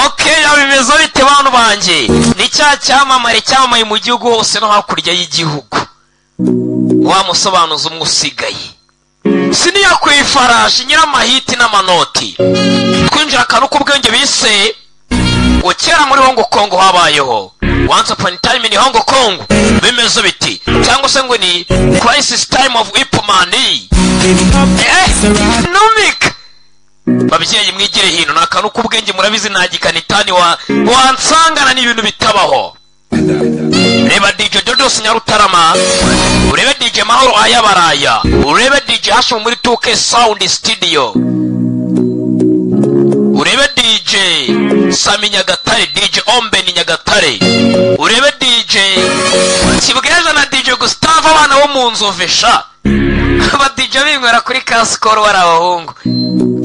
Okay, abimeze bite bantu banje? Ni cya cyamamare cyamamaye mu gihugu hose no hakurya y'igihugu. Wa musobanuza umusigaye. Siniya kwifarashi nyiramahiti n'amanoti. Twinjira kanu kubwenge bise ukera muri Hong Kong habayeho. Once upon a time in Hong Kong. Bimeze biti. Cyangwa se ngo ni crisis time of Ipmani. Numik. Babyeyi mwigire hino nakanu kubwenge murabizi nagikanitani wansangana n'ibintu bitabaho. Reba DJ Dodos Nyarutarama, urebe DJ Mahoro Ayabaraya, urebe DJ Hashim muri 2K Sound Studio, urebe DJ Sami Nyagatare, DJ Ombe ni Nyagatare, urebe DJ Kibweza na DJ Gustavo abana bo mu Nzovesha. Aba DJ binywera kuri Kaskoro warabahungu.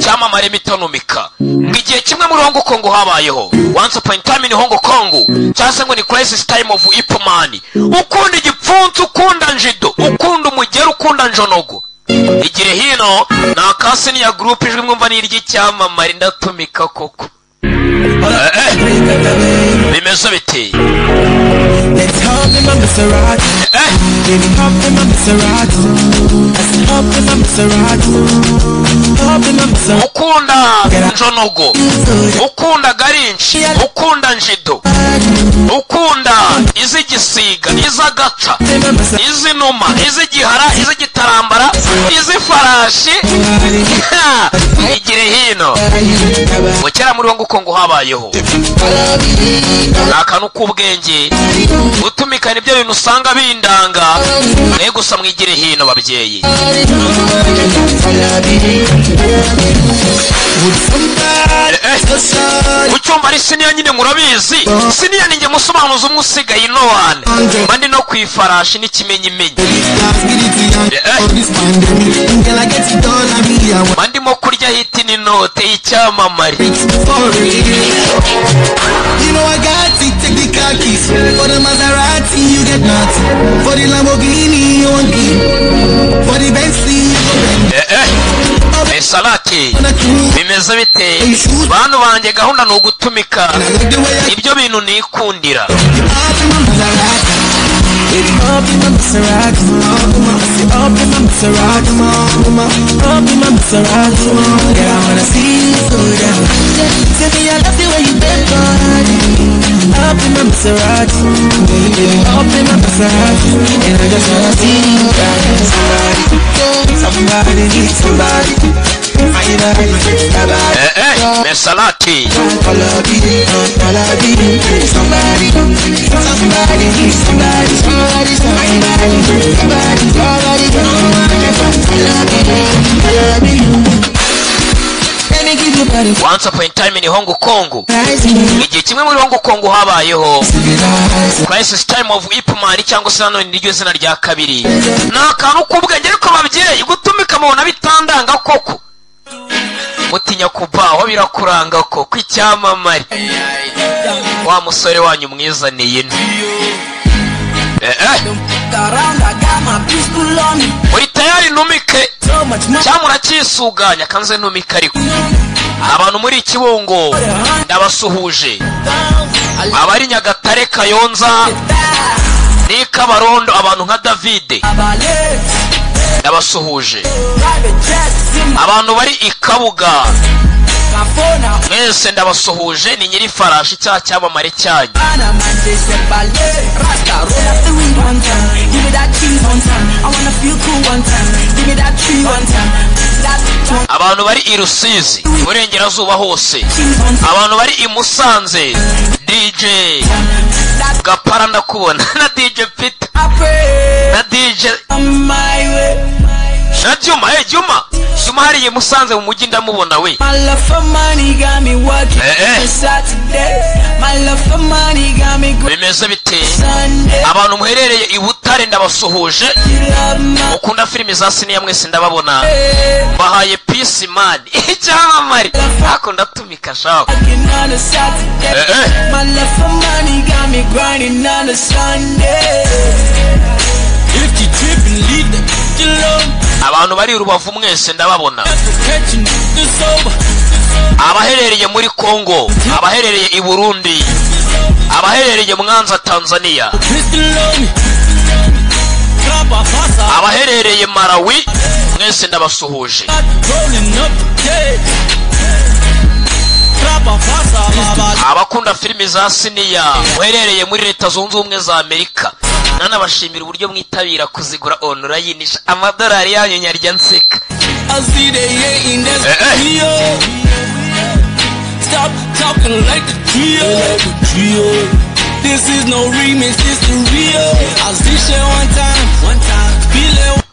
Cyamamare mitonumika. Ngigiye kimwe muri Hong Kong habayeho. Once upon a time in Hong Kong. Cyase ngo ni crisis time of Ipmani. Ukunda igipfunsi, ukunda njido, ukunda umugero, ukunda njonogo. Igire hino na kasini ya group ijwi mwumva ni ry'icyamamare ndatumika koko. Bimeze biti. Let's hop in my Maserati. Baby, hop in my Maserati. Let's hop in my Maserati. Hop in my Maserati. Ukunda njonogo, ukunda garinchi, ukunda njido, ukunda izigisiga, izagaca, izinuma, izigihara, izigitarambara, izifarashi. Igire hino. Mukera muri Hong Kong habayeho. Nakanu kubwenge utumika nibyo bintu usanga bindanga mwe gusa mwigire hino babyeyi. Mucyumba ari siniya nyine murabizi. Siniya ninge musobanuza umusigaye inowane bandi no kwifarashi n'ikimenyimenyi. Bandi mo kurya hiti ni note y'icyamamare. You know I got to take the car keys. For the Maserati you get nothing. For the Lamborghini you won't give. For the Bentley you Salati bimeze bite bantu banje gahunda no gutumika ibyo bintu nikundira. Up in my Maserati, up in my Maserati, up in my Maserati. Girl, I wanna see you go down. Tell me I love the way you bend body. Up in my Maserati, up in my Maserati, and I just wanna see you down. Somebody needs somebody. Salati Once upon a time in Hong Kong. Igihe kimwe muri Hong Kong habayeho crisis time of Ipmani cyangwa se nano niryo zina rya kabiri. Nakanu kubwenge ariko babyeyi gutumika mubona bitandanga koko. Mutinya kubaho birakuranga koko icyamamare. Wa musore wanyu mwizaniye nti. Muri tayari numike cyamura kisuganya kanze numike ariko abantu muri Kibungo ndabasuhuje. Abari Nyagatare Kayonza ni Kabarondo abantu nka David ndabasuhuje. Abantu bari Ikabuga mwese ndabasuhuje ni nyiri farashi cya cyamamare cyanyu. Abantu bari I Rusizi Burengerazuba hose. Abantu bari I Musanze DJ Gapara ndakubona na DJ Peter na DJ Juma Juma hariye Musanze mu mujyi ndamubona we. Bimeze bite abantu muherereye I Butare ndabasuhuje. Ukunda filime za siniya mwese ndababona. Bahaye Peace Man icyamamare akunda tumika shaka. Abantu bari Rubavu mwese ndababona. Abaherereye abaherereye muri Congo, abaherereye i Burundi, abaherereye Mwanza Tanzania, abaherereye Malawi, mwese ndabasuhuje. Abakunda filimi za siniya muherereye muri Leta Zunze Ubumwe za Amerika, nanabashimira uburyo mwitabira kuzigura online. Amadolari yanyu nyarya nseka. Stop talking like the trio. This is no remix, this the real. I'll see shit one time.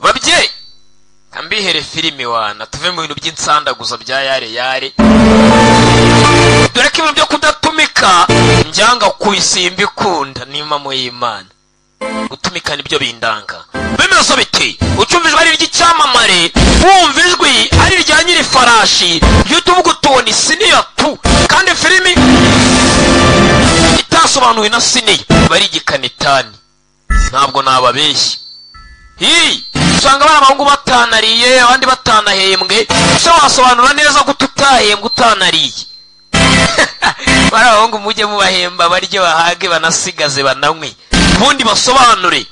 Babye kambihere filimi wana tuve mu bintu by'insandaguza bya yare dore ko ibintu byo kudatumika njyanga kubisimba ikunda n'imamo y'Imana. Gutumika nibyo bindanga. Bemezo biti ucyumvijwe ari ry'icyamamare, wumva ijwi ari rya nyiri farashi, YouTube gutoni siniya tu, kandi filimi itasobanuwe na siniya bari gikanitani. Ntabwo nababeshye. Usanga bana bahungu batanariye, abandi batanahembwe. Se wasobanura neza gututahembwe utanariye. Bana bahungu mujye mubahemba barye bahage banasigaze banamwe. Ubundi basobanure.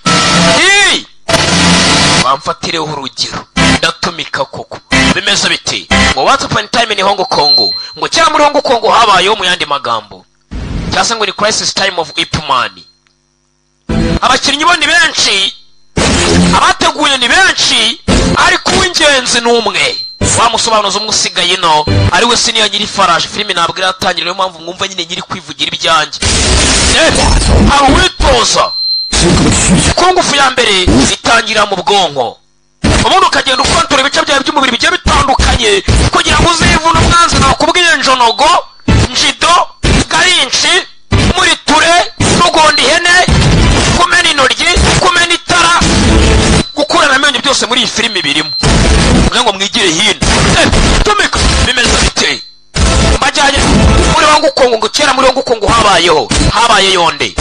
Bamfatireho urugero. Ndatumika koko. Bimeze biti ngo once upon a time in Hong Kong, ngo cyangwa muri Hong Kong habayeho mu yandi magambo, cyangwa ngo ni crisis time of Ip Man. Abakinnyi bo ni benshi, abateguye ni benshi, ariko uw'ingenzi n'umwe. Wamusobanuza umusigaye no ari we siniya nyiri farashi. Filimi ntabwo iratangira, niyo mpamvu mwumva nyine nyiri kwivugira ibyanjye. Awitoza kungufu ya mbere itangira mu bwonko, ubundi ukagenda ukontora ibice byawe by'umubiri bigiye bitandukanye kugira ngo uzivune umwanzi. Nakubwiye njonogo, njido, garinshi, muri ture, rugondi ihene, kumena intoryi, kumena itara, gukurana amenyo, byose muri iyi filimi birimo. Kugira ngo mwigire hino. Tumika bimeze bite mbajyanye muri Hong Kong, ngo kera muri Hong Kong habaye yonde.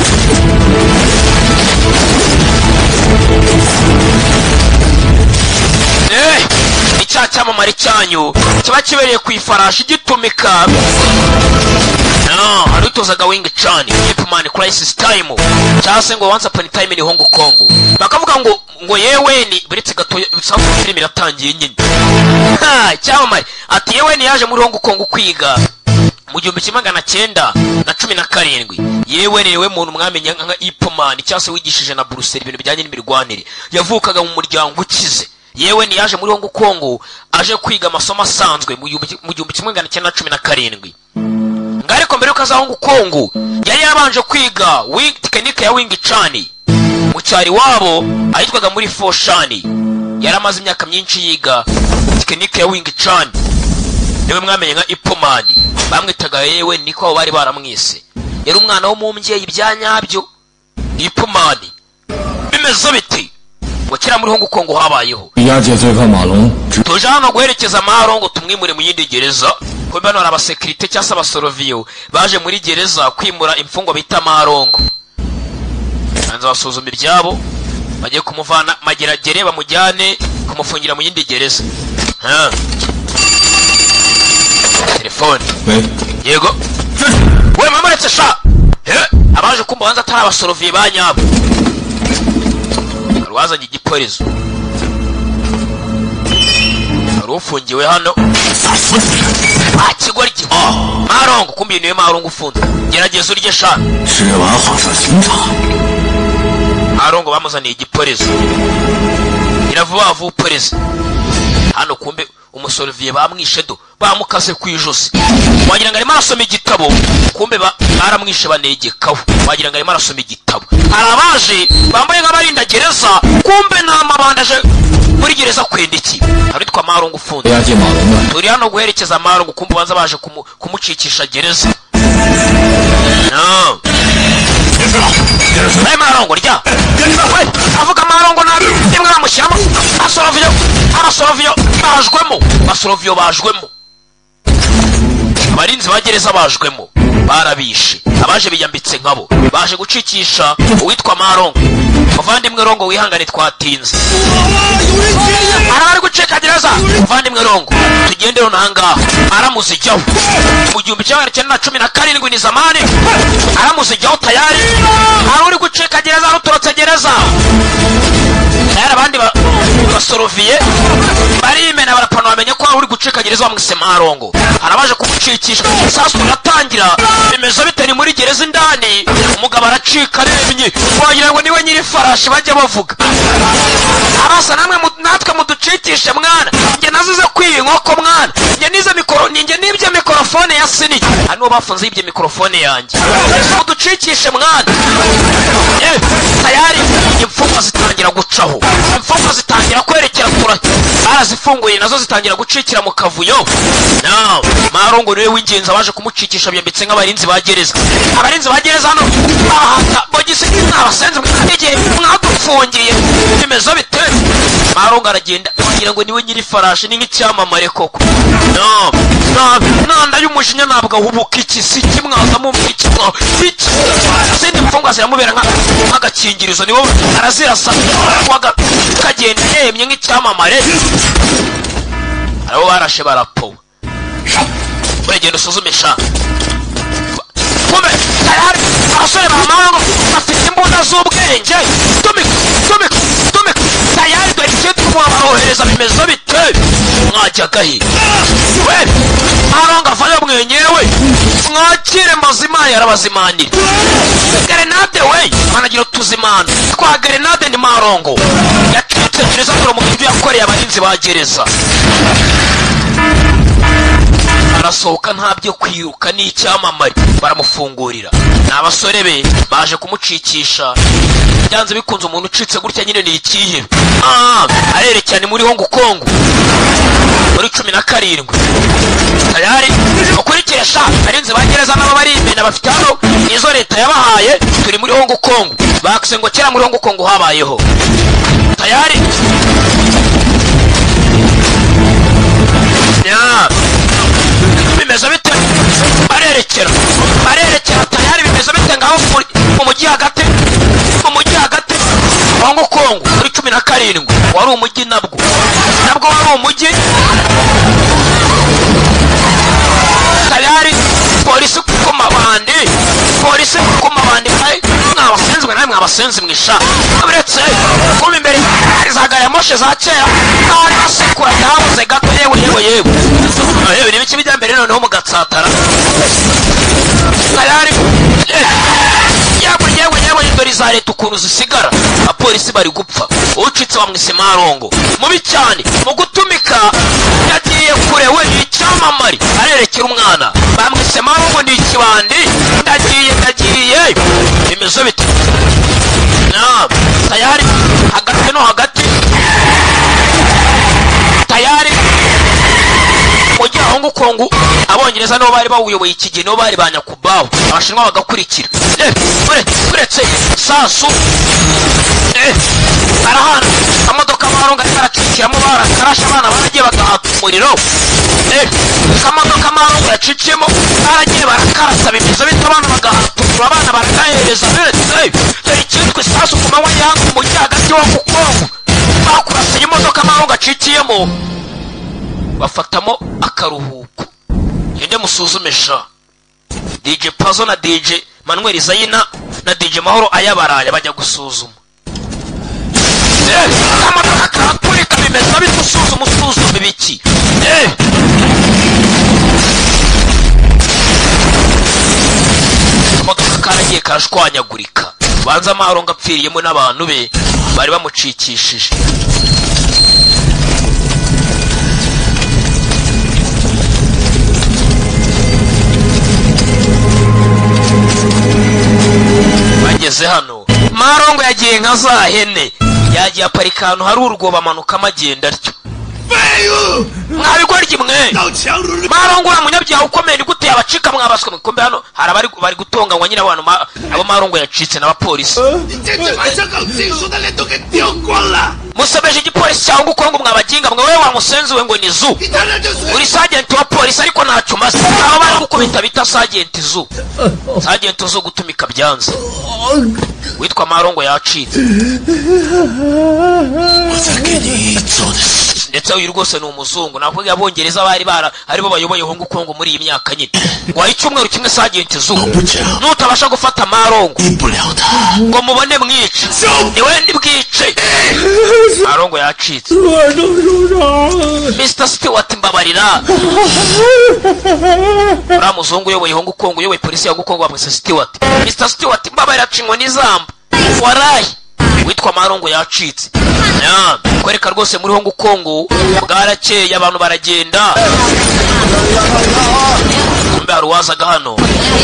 Icyamamare cyanyu kiba kibereye ku ifarashi gitumika. Harutozaga Wing Chan, Ip Man crisis time, cyase ngo once upon a time in Hong Kong. Bakavuga ngo yewe ni buretse gato safu film iratangiye nyine. Cyamamare ati yewe ni yaje muri Hong Kong kwiga mu 1917. Yewe niwe muntu mwamenya nka Ip Man, cyase wigishije na Bruce ibintu bijyanye n'imirwanire. Yavukaga mu muryango ukize. Yewe ni yaje muri Hong Kong aje kwiga amasomo asanzwe mu 1917. Ngariko mbere ukaza Hong Kong yari yabanje kwiga technique ya Wing Chan mu cyari wabo ahitwaga muri Foshan. Yaramaze imyaka myinshi yiga technique ya Wing Chan. Niwe mwamenye nka Ip Man, bamwitaga yewe niko bari baramwise. Yari umwana wo mu mbyeyi byanyabyo Ip Man. Bimeze biti wakira muri Hong Kong habayeho. Tujana guherekeza Marongo tumwimure mu yindi gereza. Ko bano abasekirite cyangwa abasoroviyo baje muri gereza kwimura imfungo bita Marongo. Anza basuzuma ibyabo, bagiye kumuvana mageragere bamujyane kumufungira mu yindi gereza. Telefone. Yego. We mamuretse sha. Abaje kumbanza atari abasoroviyo banyabo. Rwazanye igipolizo. Ufungiwe hano. Kigoryi. Marongo kumbi niwe Marongo ufunze. Gerageza urye sha. Marongo bamuzaniye igipolizo. Iravuba vuba polisi. Hano kumbe umusoroviye bamwishe do, bamukase kwijosi. Wagira ngo arimo arasoma igitabo, kumbe baramwishe banegekaho. Wagira ngo arimo arasoma igitabo. Arabaje bambaye nk'abarinda gereza, kumbe namabandaje muri gereza kwenda iki. Aritwa Marongo ufunze. Turi hano guherekeza Marongo, kumbe banza baje kumucikisha gereza. No. Hey Marongo rya. Avuga Marongo nabi imwe bamushyiramo. Abasoroviyo bajwemo. Abarinzi bagereza bajwemo. barabishe abaje biyambitse nkabo baje gucikisha uwitwa Marongo muvandimwe Rongo wihangane twatinze arabari guceka gereza muvandimwe Rongo tugende runanga aramuzijyaho mu 1917 ni zamani aramuzijyaho tayari ari guceka gereza rutorotse gereza tayari abandi basoroviye barimena barapana bamenye ko ari guceka gereza bamwise Marongo arabaje kumucikisha sasu ratangira bimeze bitari muri gereza indani umugabo aracika remye wagira ngo niwe nyiri farashi bajya bavuga abasa namwe natwe muducikishe mwana nge nazize kwiyinkoko mwana nge nize mikoro ninge nibye mikrofone ya sini hano bafunze ibye mikrofone yanjye muducikishe mwana tayari imfungwa zitangira gucaho imfungwa zitangira kwerekera kura barazifunguye nazo zitangira gucikira mu kavuyo now Marongo niwe w'ingenzi abaje kumucikisha byambitse nk'abarinzi bagereza abarinzi bagereza hano bahata bogise n'abasenze mw'igihe mwadufungiye bimezo bite Marongo aragenda agira ngo niwe nyiri farashi ni nk'icyamamare koko no ndayumujinya nabwo ahubuka iki si kimwaza mu iki iki sindi mfungwa ziramubera nk'agakingirizo niwo arazirasa kagenda yemye nk'icyamamare abo barashe barapowe uragenda usuzumisha kume tayari abasore ba Marongo bafite imbunda z'ubwenge tumika tayari dore icyo tumubarohereza bimezo bite mwajyagahe we Marongo avayo mwenyewe mwakire mazima yarabazimanira grenade we managira tuzimana kwa grenade ni Marongo yacitse gereza mu byo yakoreye abarinzi ba gereza arasohoka ntabyo kwiruka n'icyamamare baramufungurira n'abasore be baje kumucikisha byanze bikunze umuntu ucitse gutya nyine ni ikihe arerekana muri Hong Kong muri 17 tayari ukurikesha arinze bagereza nabo bari imena bafite hano izo leta yabahaye turi muri Hong Kong bakse ngo kera muri Hong Kong habayeho tayari bimeze bite barerekera tayari bimeze bite ngaho mu mujyi hagati Hong Kong muri 17 wari umujyi nabwo wari umujyi tayari polisi ku mabandi mwabasenzwe nawe mwabasenzi mwisha uretse kuba imbere zagaya moshe za kera asekura yabuze gato yewe n'ibiki bijya mbere noneho mugatsatara tayari yewe dore za leta ukuntu zisigara apolisi bari gupfa ucitse bamwise Marongo mubi cyane mu gutumika yagiye kure we icyamamare arerekera umwana bamwise Marongo ni ikibandi ndagiye bimezo bite tayari hagati no hagati tayari mujyi Hong Kong abongereza no bari bawuyoboye ikigeni no bari banyakubaho abashinwa bagakurikira uretse sasu arahana amadoka Marongo aracikiramo barakarasha abana baragiye bagahata umuriro amadoka Marongo yaciciyemo baragiye barakarasa bimezo bita abana bagahata abana barakahereza uretse dore icyitwa sasu ku manywa yanga umujyi hagati wa Hong Kong bakurasa imodoka Marongo aciciyemo bafatamo akaruhuko yende musuzumisha DJ Pazo na DJ Manuel Zayina na DJ Mahoro ayabaraya bajya gusuzuma amadoka katurika bimeza bitusuzuma ibiki amadoka karagiye karashwanyagurika banza Marongo apfiriyemo n'abantu be bari bamucikishije bageze hano Marongo yagiye nka za hene yagiye aparika ahantu hari urwobo amanuka amagenda atyo mwabigoryi mwe Marongo uramunyabyaha ukomeye ni gute yabacika mwabaswe mwikombe hano hari bari gutonganywa nyine abantu abo Marongo yacitse n'abapolisi musebeje igipolisi cya Hong Kong mwabaginga mwe wewe wamusenzi we ngo ni zu uri sergeant wa polisi ariko ntacyo maze abo bari aramukubita bita Sergeant Zu. Sergeant Zu gutumika byanze. Witwa Marongo yacitse. Ndetse uyu rwose ni umuzungu. Navuga abongereza bari aribo bayoboye Hong Kong muri iyi myaka nyine. Ngo icyumweru kimwe Sergeant Zu. Nutabasha gufata Marongo ngo mubone mwice. Niwe ndibwice. Marongo yacitse. Mr. Stewart mbabarira. Ura muzungu uyoboye Hong Kong, uyoboye polisi ya Hong Kong bamwise Stewart. Mr. Stewart mbabarira cingwa n'izamba. Warayi witwa Marongo yacitse. Kwereka rwose muri Hong Kong bwarakeye abantu baragenda. Mbe haruwazaga hano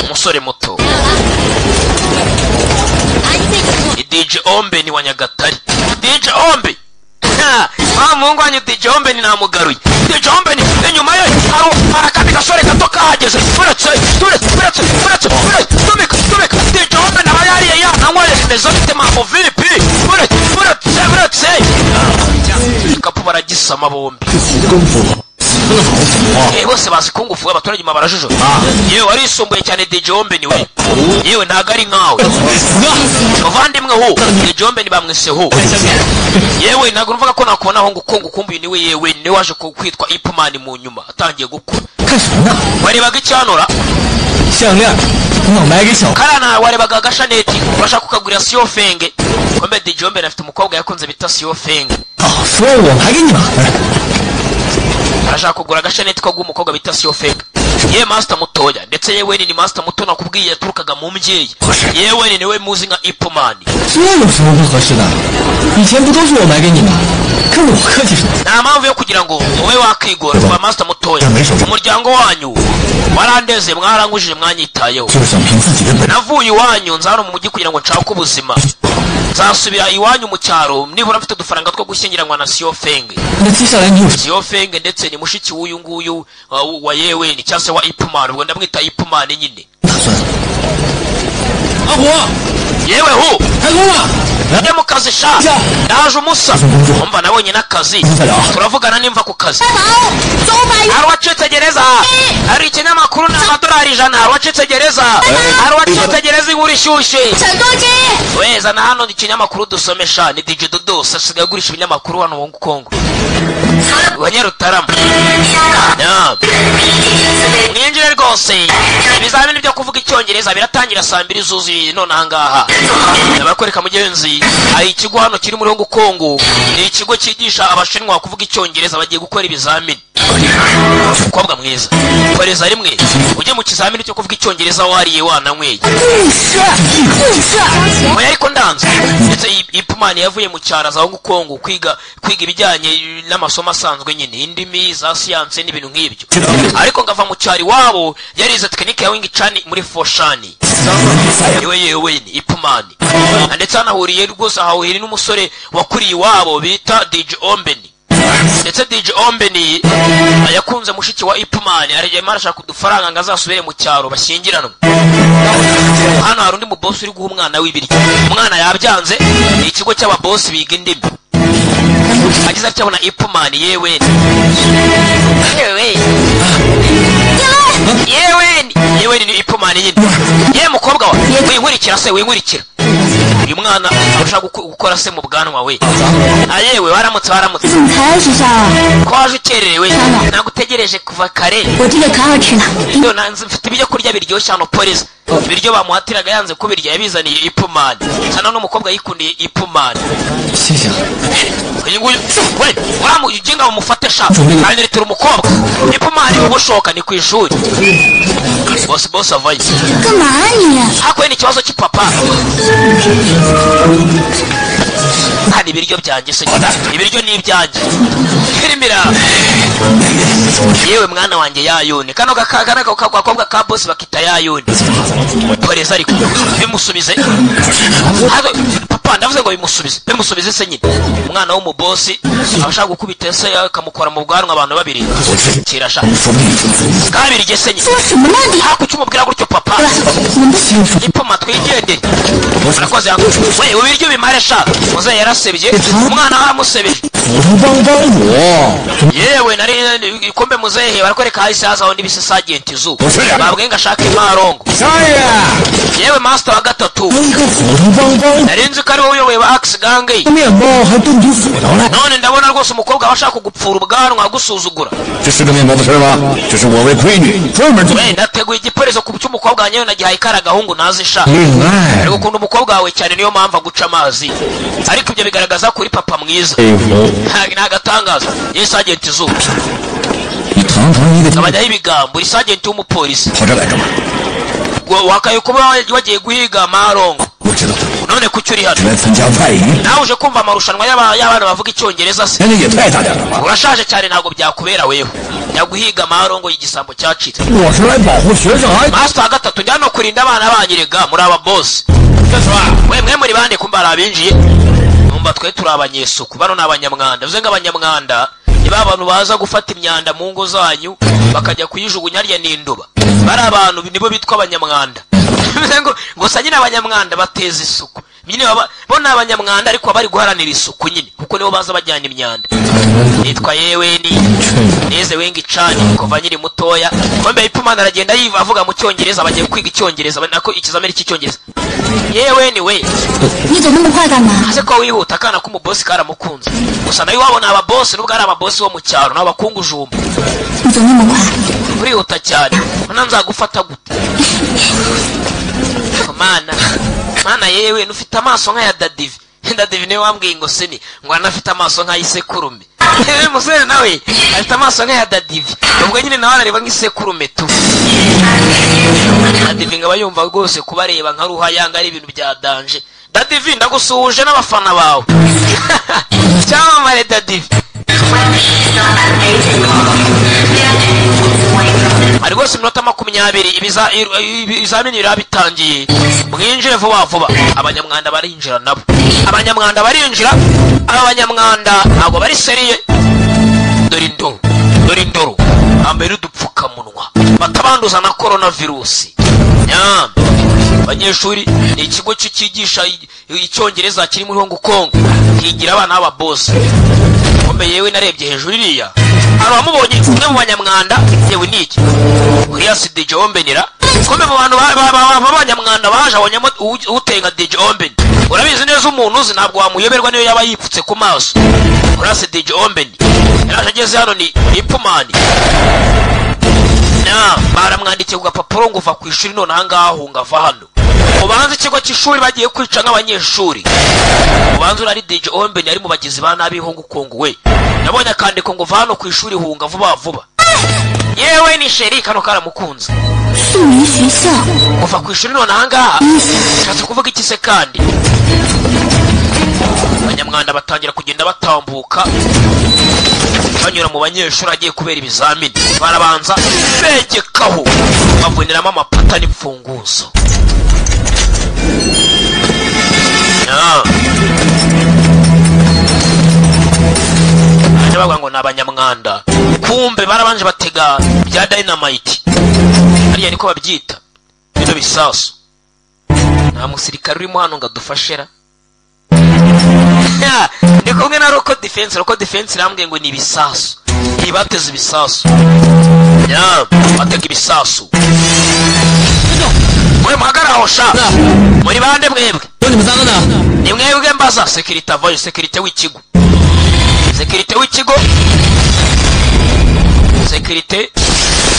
umusore muto. DJ Ombe ni wa Nyagatare. DJ Ombe mungu wanyu DJ Ombe ni namugaruye. DJ Ombe ni inyuma ye harakandi gasore gato kahageze. Turetse tumika DJ Ombe nawe yariye yananywereza imezo bite mambo vipi. Turetse ikapu baragisama bombi. Bose bazi kungufu abaturage mabarajujo. Yewe arisumbuye cyane DJ Ombe ni we. Yewe ntago ari nkawe. Muvandimwe ho DJ Ombe ni bamwise ho. Yewe ntago numvaga ko nakubona Hong Kong ukumbuye niwe yewe ni waje kwitwa Ip Man mu nyuma atangiye gukura. Warebaga icyanura? Karana warebaga gashaneti bashaka kukagurira Sio Fenge. Kombe DJ Ombe afite umukobwa yakunze bita Sio Fenge. Arashaka kugura gashaneti ko gumukobwa bita Sio Fenge. Ye master mutoya ndetse yewe ni master muto nakubwiye yaturukaga mu mbyeyi. Yewe niwe muzi nka Ip Man. Nta mpamvu yo kugira ngo wowe wakigora kwa master mutoya. Umuryango wanyu warandeze mwarangujije mwanyitayeho. Navuye iwanyu nzaro mu mujyi kugira ngo nshaka ubuzima. Nzasubira iwanyu mu cyaro nibura mfite udufaranga two gushyingiranywa na Sio Fenge. Sio Fenge ndetse ni mushiki w'uyu nguyu wa yewe ni cyase wa Ip Man. Ubwo ndamwita Ip Man nyine. Yewe ho njye mu kazi sha ndaje umusa umva nabonye n'akazi turavugana nimva ku kazi. Hari wacitegereza hari ikinyamakuru n'amadolari 100. Hari wacitegereza hari wacitegereza inkuru ishyushye. Weza na hano ikinyamakuru dusomesha ni DJ Dodo asigaye agurisha ibinyamakuru hano Hong Kong. Banyarutarama mwinjire rwose ibizamini byo kuvuga icyongereza biratangira saa 2 zuzuye none ahangaha. Abakwereka mugenzi hari ikigo hano kiri muri Hong Kong. Ni ikigo cyigisha abashinwa kuvuga icyongereza bagiye gukora ibizamini. Umukobwa mwiza koreza rimwe ujye mu kizamini cyo kuvuga icyongereza wariye wananyweye. Oya ariko ndanze ndetse Ip Man yavuye mu cyara za Hong Kong kwiga ibijyanye n'amasomo asanzwe nyine indimi za science n'ibintu nk'ibyo. Ariko ngava mu cyari wabo yarize technique ya Wing Chun muri Foshani. Yewe ni Ip Man. Ndetse anahuriye rwose ahahuriye n'umusore wakuriye wabo bita DJ Ombe. Ndetse DJ Ombe ni yakunze mushiki wa Ip Man arije marashaka kudufaranga ngazasubire mu cyaro bashyingiranwa. Hano hari undi mu boss uri guha umwana w'ibiryo. Umwana yabyanze ni ikigo cy'ababoss biga indimi. Agize cyabona Ip Man yewe ni Ip Man nyine. Ye mukobwa wa winkurikira se winkurikira. Uyu mwana urashaka gukora se mu bwanwa we. Ayewe waramutse kwaje ukererewe nagutegereje kuva kare. Ndo nanze mfite ibyo kurya biryoshye hano polisi. Ibiryo bamuhatiraga yanze kubirya yabizaniye Ip Man. Sana n'umukobwa yikundiye Ip Man. Uyu nguyu we ujinga umufate sha kandi ritira umukobwa. Ip Man ubushoka ni ku ishuri. Boss avaye. Hakwe ni kibazo cy'ipapa. Hari ibiryo byanjye se ibiryo ni ibyanjye. Kirimira. Yewe mwana wanjye yayone kano gakobwa ka boss bakita yayone. Polisi ariko bimusubize. Papa ndavuze ngo bimusubize se nyine. Umwana wo mu boss abashaka gukubita se akamukora mu bwanwa abantu babiri. Kirasha. Kabiri gese nyine. Hakucyumubwira gutyo papa. Ip Man twigendere. Urakoze we ubiryo bimare sha. muzehe yarasebye umwana aramusebeje yewe nari ikombe muzehe barakwereka hahise hazaho n'ibise Sergeant Zu babwiye ngo ashaka imarongo yewe master wa gatatu narinzi ko ari wowe uyoboye ba Axe Gang none ndabona rwose umukobwa abashaka kugupfura ubwanwa agusuzugura ndateguye igiporezo ku cy'umukobwa wanyewe nagihaye kara gahungu nazisha ariko ukunda umukobwa wawe cyane niyo mpamvu aguca amazi ariko ibyo bigaragaza kuri papa mwiza nagatangaza ye Sergeant Zu abajyaho ibigambo uri Sergeant w'umupolisi wakaye kuba wagiye guhiga marongo none kucyo uri hano nawe uje kumva amarushanwa y'abana bavuga icyongereza se urashaje cyane ntabwo byakubera weho yaguhiga marongo y'igisambo cyacitse master wa gatatu njya no kurinda abana banyirega muri aba boss mwe muri bande kumbara abinjiye numva twe turi abanyesuku bano n'abanyamwanda uze ng'abanyamwanda niba abantu baza gufata imyanda mu ngo zanyu bakajya kuyijugunya arya n'induba bari abantu nibo bitwa abanyamwanda ngo sanyine abanyamwanda bateza isuku nyine bo n'abanyamwanda ariko bari guharanira isuku nyine kuko nibo baza bajyana imyanda nitwa yewe ni neze wengi cani kuva nyiri mutoya kombe ipumana aragenda yiva avuga mu cyongereza bagiye kwiga icyongereza nako ikizameri cy'icyongereza yewe ni we nizo n'umukwagana ase ko wihuta kana ko umubosi karamukunze gusa nayo wabona aba boss nubwo ari aba boss bo mu cyaro n'abakungujumba nizo n'umukwa urihuta cyane nzagufata gute mana yewe nufite amaso nka ya Dadivi niwe wambwiye ngo seni ngo anafite amaso nka y'isekurume musore nawe afite amaso nka ya Dadivi ubwo nyine nawe arareba nk'isekurume tu Dadivi ngaba yumva rwose kubareba nka ruha yanga ari ibintu bya danje Dadivi ndagusuhuje n'abafana bawe cyamamare Dadivi ari rwose iminota 20 ibizamini birabitangiye mwinjire vuba abanyamwanda barinjira nabo abanyamwanda barinjira abanyamwanda ntabwo bari seriye dore indoro ambere udupfukamunwa batabanduza na coronavirus abanyeshuri ni ikigo cyigisha icyongereza kiri muri Hong Kong higira abana b'aba boss kombe yewe narebye hejuru iriya aramubonye umwe mu banyamwanda yewe niki uriya si DJ Ombenera kombe mu bantu b'abanyamwanda baje abonyemo utenga DJ Omben urabizi neza umuntu uzi ntabwo wamuyoberwa niyo yaba yipfutse ku maso uriya si DJ Omben yaraje ageze hano ni ipumani baramwandikiye ku gapapuro ngo uva ku ishuri none ahangaha ahunga ava hano ubanza ikigo cy'ishuri bagiye kwica nk'abanyeshuri ubanza urari DJ Omben ari mu bagizi ba nabi Hong Kong we yabonye akandiko ngo uva hano ku ishuri hunga vuba yewe ni sheri kano karamukunze uva ku ishuri none ahangaha ushatse kuvuga iki se kandi abanyamwanda batangira kugenda batambuka banyura mu banyeshuri agiye kubera ibizamini barabanza begekaho bavuneramo amapata n'imfunguzo bavuga ngo ni abanyamwanda kumbe barabanje batega bya dynamite hariya niko babyita bino bisasu nta musirikare urimo hano ngo adufashera ndi kumwe na Roko Defense irambwiye ngo ni ibisasu ntibateze ibisasu batega ibisasu mwe muhagaraho sha muri bande mwebwe ni mwebwe mbaza sekirite w'ikigo sekirite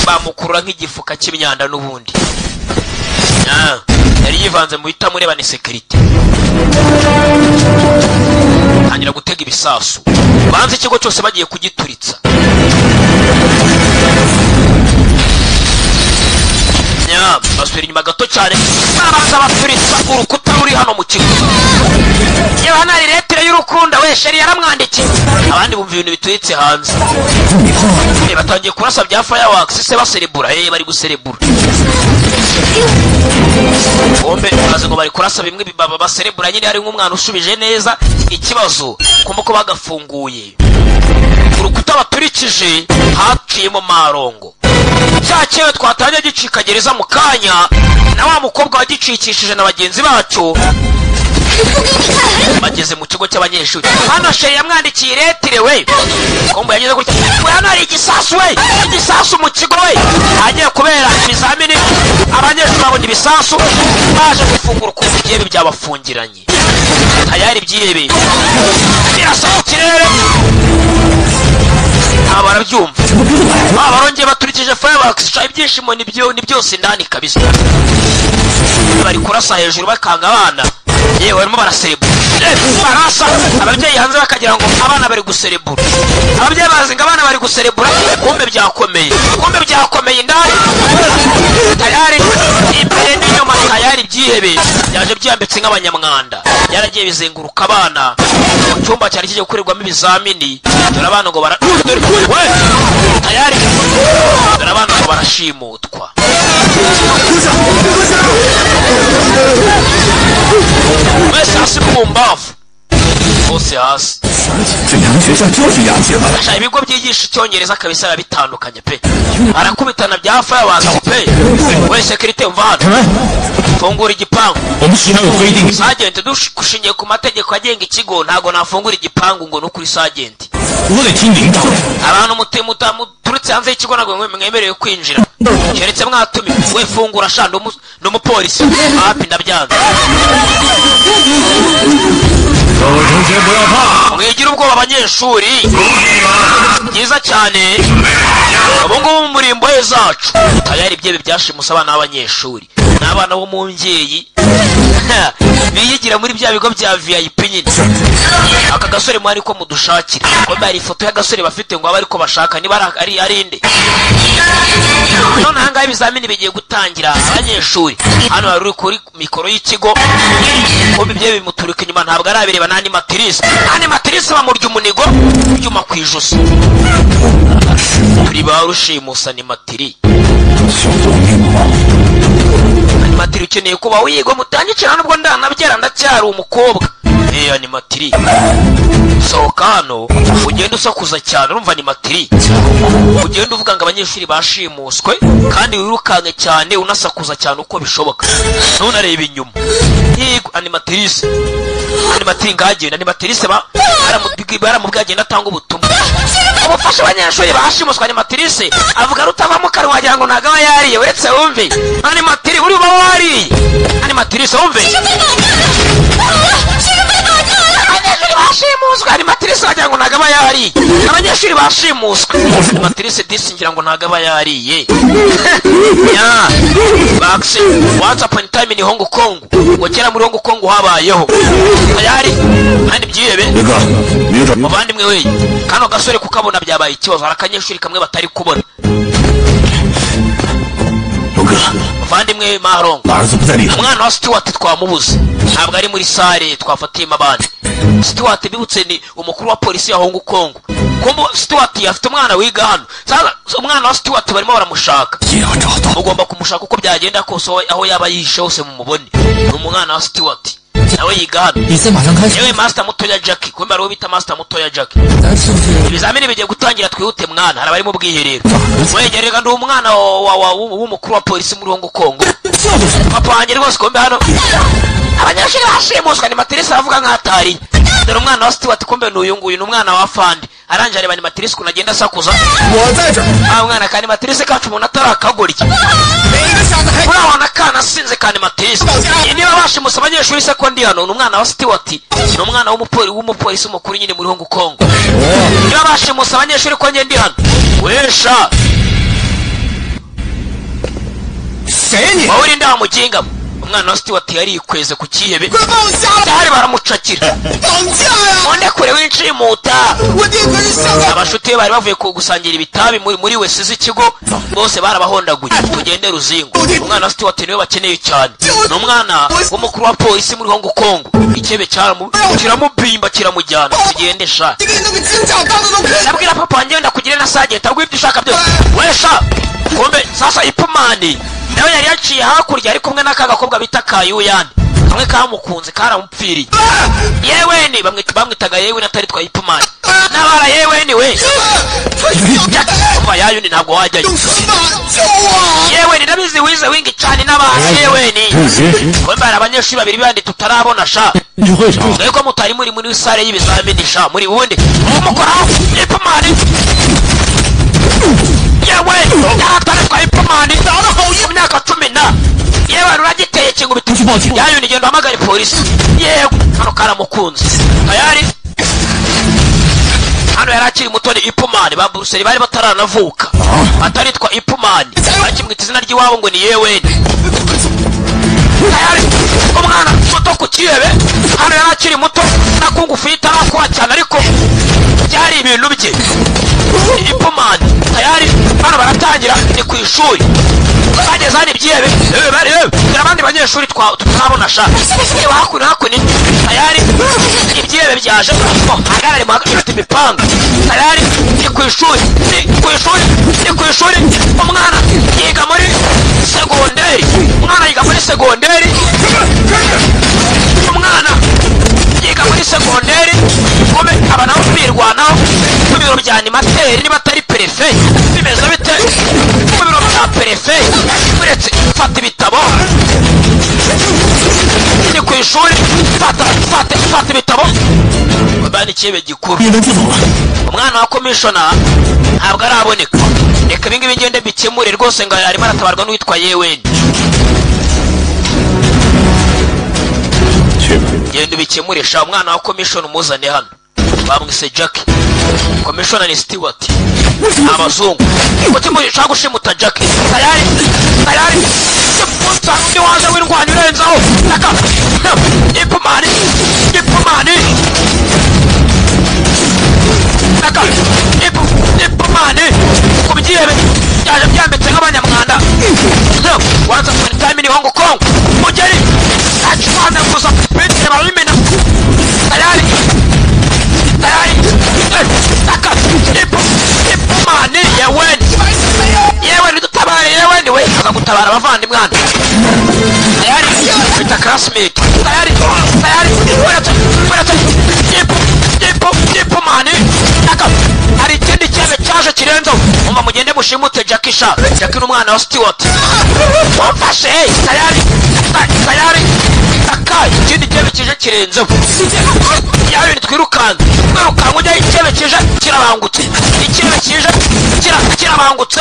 bamukurura nk'igifuka cy'imyanda n'ubundi yari yivanze mu bita mureba ni sekirite tangira gutega ibisasu banze ikigo cyose bagiye kugituritsa basubira inyuma gato cyane babanza baturitsa urukuta ruri hano mu kigo yewe hano hari letire y'urukundo we sheri yaramwandikiye abandi bumva ibintu bituritse hanze batangiye kurasa bya fireworks se baserebura bari guserebura bombe baze ngo bari kurasa bimwe baserebura nyine hari nk'umwana ushubije neza ikibazo kumva ko bagafunguye urukuta baturikije haciyemo marongo cyakewe twatangiye gicika gereza mu kanya na wa mukobwa wagicikishije na bagenzi bacu bageze mu kigo cy'abanyeshuri. Hano sheri yamwandikiye iretire we kombo yageze gutya, hano hari igisasu we, igisasu mu kigo we. Hagiye kubera ibizamini abanyeshuri babona ibisasu baje gufungura ku byebe byabafungiranye tayari byihebe birasa mu kirere. Barabyumva barongeye baturikije fireworks ibyishimo ni byose indani kabisa. Bari kurasa hejuru bakanga abana yewe barimo baraserebura barasa. Ababyeyi hanze bakagira ngo abana bari guserebura, ababyeyi bazi ngo abana bari guserebura, kumbe byakomeye indani tayari imbere n'inyuma tayari byihebe byaje byambitse nk'abanyamwanda. Byaragiye bizenguruka abana mu cyumba cyari kigiye gukorerwamo ibizamini. Dore abana ngo tayari dore abana ngo barashimutwa. Wese hasi ku mbavu bose hasi. Ibigo byigisha icyongereza kabisa bitandukanye pe, arakubitana bya fireworks pe. We security umva hano, fungura igipangu. Sergeant dushingiye ku mategeko agenga ikigo ntago nafungura igipangu ngo no kuri sergeant. Abantu muturutse hanze y'ikigo ntago mwemerewe kwinjira keretse mwatumi. We fungura shando n'umupolisi hapi ndabyanze. Mwigira ubwoba abanyeshuri byiza cyane. Ubungubu muri imbohe zacu tayari ibyebe byashimusa abana b'abanyeshuri n'abana bo mu mbyeyi biyigira muri bya bigo bya VIP nyine. Aka gasore mwari ko mudushakira ko bari ifoto y'agasore bafite ngo abariko bashaka niba ari inde. None hanga ibizamini bigiye gutangira abanyeshuri hano hari kuri mikoro y'ikigo ko bibye bimuturuka inyuma ntabwo arabireba nani matrice bamurya umunigo byuma kwijosi. Turi barushimusa ni matiri ukeneye kuba wigo mutangikira nubwo ndanabyara ndacyari umukobwa. Animatiri sohoka hano ugenda usakuza cyane urumva animatiri ugenda uvuga ngo abanyeshuri bashimuswe kandi wirukange cyane unasakuza cyane uko bishoboka ntunareba inyuma. Yego animatrice ngagenda animatrice baramubwagenda atanga ubutumwa ubufasha abanyeshuri bashimuswe. Animatrice avuga rutava mu kanwa wagira ngo ntago aba yariye uretse wumve animatiri uri uba wariye. Animatrice wumve abanyeshuri bashimuswe. Animatrice wagira ngo ntago aba yariye. Abanyeshuri bashimuswe Animatrice disingira ngo ntago aba yariye. Baxe once upon a time in Hong Kong ngo kera muri Hong Kong habayeho tayari kandi byihebe muvandimwe we. Kano gasore kukabona byabaye ikibazo, hari akanyeshuri kamwe batari kubona. Muvandimwe Marongo umwana wa Stewart twamubuze ntabwo ari muri sare twafatiyemo abandi. Stewart bibutse ni umukuru wa polisi ya Hong Kong. Kumbo Stewart yafite umwana wiga hano. Sasa umwana wa Stewart barimo baramushaka. Ugomba kumushaka uko byagenda kose aho yaba yishe hose mu mubone. Umwana wa Stewart nawe yiga hano. Yewe master muto ya Jackie kumbe ari bita master muto ya Jackie. Ibizamini bigiye gutangira twihute mwana hari bari mu bwiherero. Wegerega ndi umwana w'umukuru wa polisi muri Hong Kong. Papa wanjye rwose kumbe hano abanyeshuri bashimuswe. Animatrice avuga nk'atari dore umwana wa Stewart kumbe n'uyu nguyu n'umwana wa Fandi aranje areba Animatrice kunagenda sakuza. Umwana ka Animatrice kacu umuntu atarakagorya urabona kana sinze ka Animatrice. Niba bashimusa abanyeshuri sekondi hano n'umwana wa Stewart n'umwana w'umupolisi mukuru nyine muri Hong Kong. Niba bashimusa abanyeshuri ko ngende hano wesha wowe nda muginga. Umwana wa Stewart yari ikweze ku kihebe cyari baramucakira onde kure w'inshimuta. Abashuti bari bavuye gusangira ibitabi muri wese z'ikigo bose barabahondaguye tugende ruzingo. Umwana wa Stewart niwe bakeneye cyane n'umwana w'umukuru wa polisi muri Hong Kong. Ikebe kiramubimba kiramujyana tugende sha. Nabwira papa wanjye ndakugira na sergeant agwibye ushaka byose wesha kombe. Sasa ipumani nawe yari yaciye hakurya ari kumwe n'akagakobwa bita Kayuyani kamwe kamukunze karamupfiriye yewe ni bamwitaga yewe natari twa Ipman nabara yewe ni we kuva yayo ni ntabwo wajyayo yewe ni ndabizi wize wingi cyane n'abantu yewe ni kwambara abanyeshuri babiri bandi tutarabona sha mweko mutari muri sare y'ibizamini sha muri ubundi umukora Ipman yewe natari twa Ipman mu myaka 10 yewe ruragiteye kingubita yayo ni gendo hamagara polisi yewe hano karamukunze tayari hano yarakiri mutoni Ipman ba Brussels bari bataranavuka ataritwa Ipman bakimwita izina ry'iwabo ngo ni yewe tayari umwana muto ku kirebe hano yarakiri muto nakungufu itarakura cyane ariko byari ibintu bye Ipman tayari hano baratangira ni ku ishuri bageze hano ibyebe bari abandi banyeshuri tutabona sha hakuni tayari ibyebe byaje hagarare mu hagati imipanga tayari ni ku ishuri umwana yiga muri segonderi umwana yiga muri segonderi kome abana birwanaho mu biro bya animateri niba atari perefe bimeze bite mu biro bya perefe uretse fata ibitabo ni ku ishuri fata ibitabo bani kibe gikuru umwana wa komishona ntabwo araboneka reka ibingibi ngende bikemure rwose ngo arimo aratabarwa n'uwitwa yewe genda ubikemurisha umwana wa komishona umuzane hano bamwise Jackie komishona ni Stewart abazungu kukimurisha gushimuta Jackie tayari undi waje w'indwanyi urenzaho naka Ipman kubyebe yaje byambitse nk'abanyamwanda wanza kwani time ni Hong Kong mugeri achwana kuza bete balimena tayari taka Ipman yewe dutabare yewe ni we akagutabara abavandi mwana tayari bita classmate tayari Ipman taka hari ikindi cyebe cyaje kirenzo umva mugende mushimute Jackie sha Jackie n'umwana wa Stewart wafashe tayari ikindi cyebe kije kirenzo yawe twirukanze ujya icyebe kije kirabangutse icyebe kije kirabangutse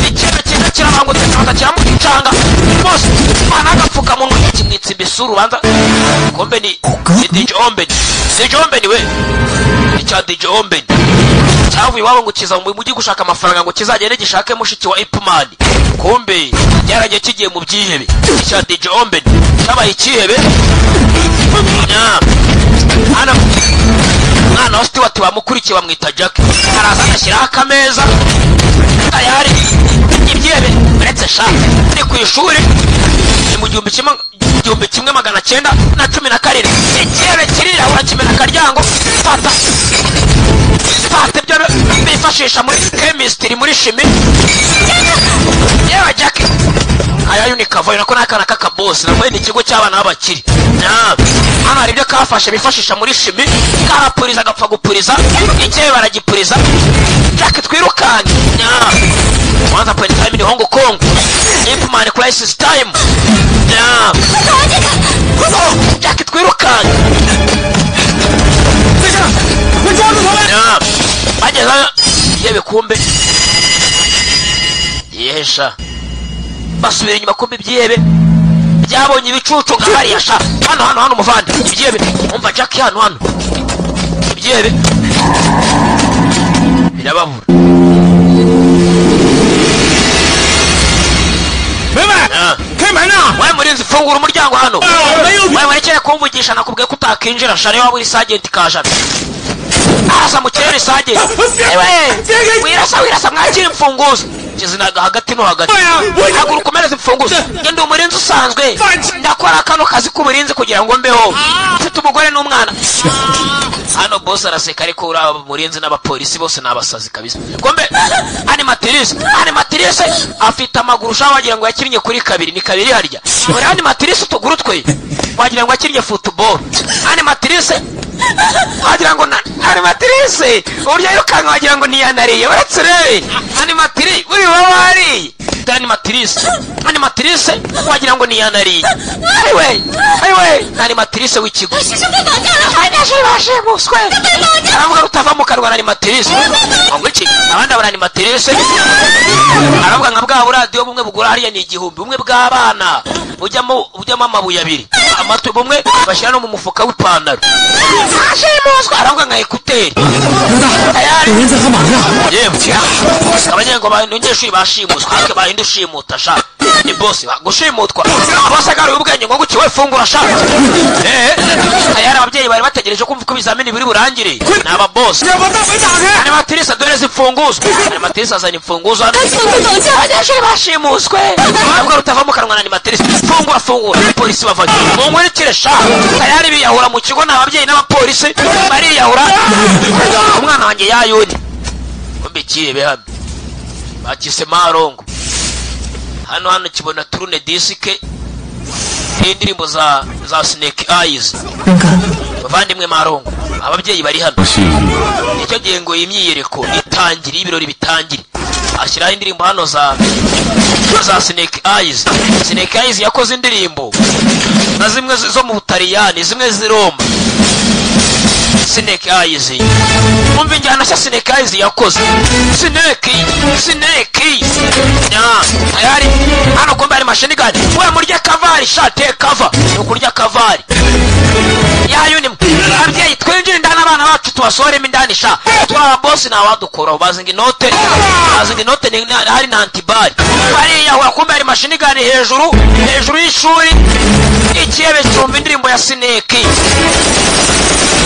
icyebe kije kirabangutse cyangwa kiramucanga bose mwana agapfuka mu ntoki kimwitse bisuru banza kombe ni DJ Omben we icya DJ Omben cyavuye wabo ngo kiza mu mujyi gushaka amafaranga ngo kizagende gishake mushiki wa Ipman kombe yaragiye kigiye mu byihebe icya DJ Omben cyabaye ikihebe hano mwana wa Stewart bamukurikiye bamwita Jackie araza agashyiraho akameza tayari ibyebe uretse sha ni ku ishuri ni mu 1917 icyebe kirira urakimena akaryango fata ibyo bifashisha muri chemistry muri chimie yewe Jackie aya unikava nako nakana kakaboss nako ni ikigo cy'abana b'abakiri hano hari ibyo kafashe bifashisha muri chimie karapuriza gapfa gupuriza icyebe baragipuriza Jackie twirukanye wanza point time ni Hong Kong Ipman crisis time Jackie twirukanye bageza yebe kumbe yesha basubira inyuma kumbe ibyebe byabonye ibicucu nka hariya sha hano muvandi ibyebe umva Jackie hano ibyebe birababura wae murinzi fungura umuryango hano wae warekere kumvugisha nakubwiye ko utakinjira shari waba uri sergeant kajana asa mu kirere sergeant wirasa mwakira imfunguzo kizinaga hagati no hagati haguruka umereze imfunguzo ngende umurinzi usanzwe ndakora kano kazi k'uburinzi kugira ngo mbeho mfite umugore n'umwana hano boss araseka ariko ura murinzi n'abapolisi bose nabasazi kabisa kombe animatrice afite amaguru shaho wagira ngo yakinnye kuri kabiri ni kabiri harya muri animatrice utuguru twe wagira ngo yakinnye football animatrice wagira ngo animatrice urya yirukanga wagira ngo niyanariye uretse rebe animatrice uri wawari animatrice wagira ngo niyanariye aiwe animatrice w'ikigo bashimuswe aravuga rutava mu kanwa animatrice ngo iki abandi abana animatrice aravuga nka bwa radio bumwe bugura hariya ni igihumbi bumwe bw'abana ujyamo amabuye abiri amatwe bumwe bashyira no mu mufuka w'ipantaro bashimuswe aravuga nka ekuteri abanyengo banyeshuri bashimuswe ariko bahinde ushimuta sha ni boss gushimutwa boss agaruye ubwenge ngo gukiwe fungura sha ayari ababyeyi bari bategereje kumva ko bizamini biri burangire naba boss animatrice adoreze imfunguzo animatrice azana imfunguzo abanyeshuri bashimuswe ntabwo rutava mu kanwa na animatrice fungura polisi bavaje mungwe n'ikire sha ayari biyahura mu kigo n'ababyeyi n'abapolisi bariyahura umwana wanjye yayuni mbikiye hano bakise Marongo hano kibona turune disike indirimbo za Snake Eyes bavandimwe Marongo ababyeyi bari hano nicyo gihe ngo imyiyereko itangire ibirori bitangire ashyiraho indirimbo hano za Snake Eyes yakoze indirimbo na zimwe zo mu Butaliyani zimwe ziroma Snake Eyes umva injyana cya Snake Eyes yakoze Snake ayari hano kumbe ari mashini gani we murya kavari shate cover no kurya kavari yayuni abyeyi twinjira indana abana bacu tubasoremo indani sha twa boss na wadukora bazinga inote ni hari na antibari bari yaho kumbe ari mashini gani hejuru y'ishuri ikiyebe cyumva indirimbo ya Snake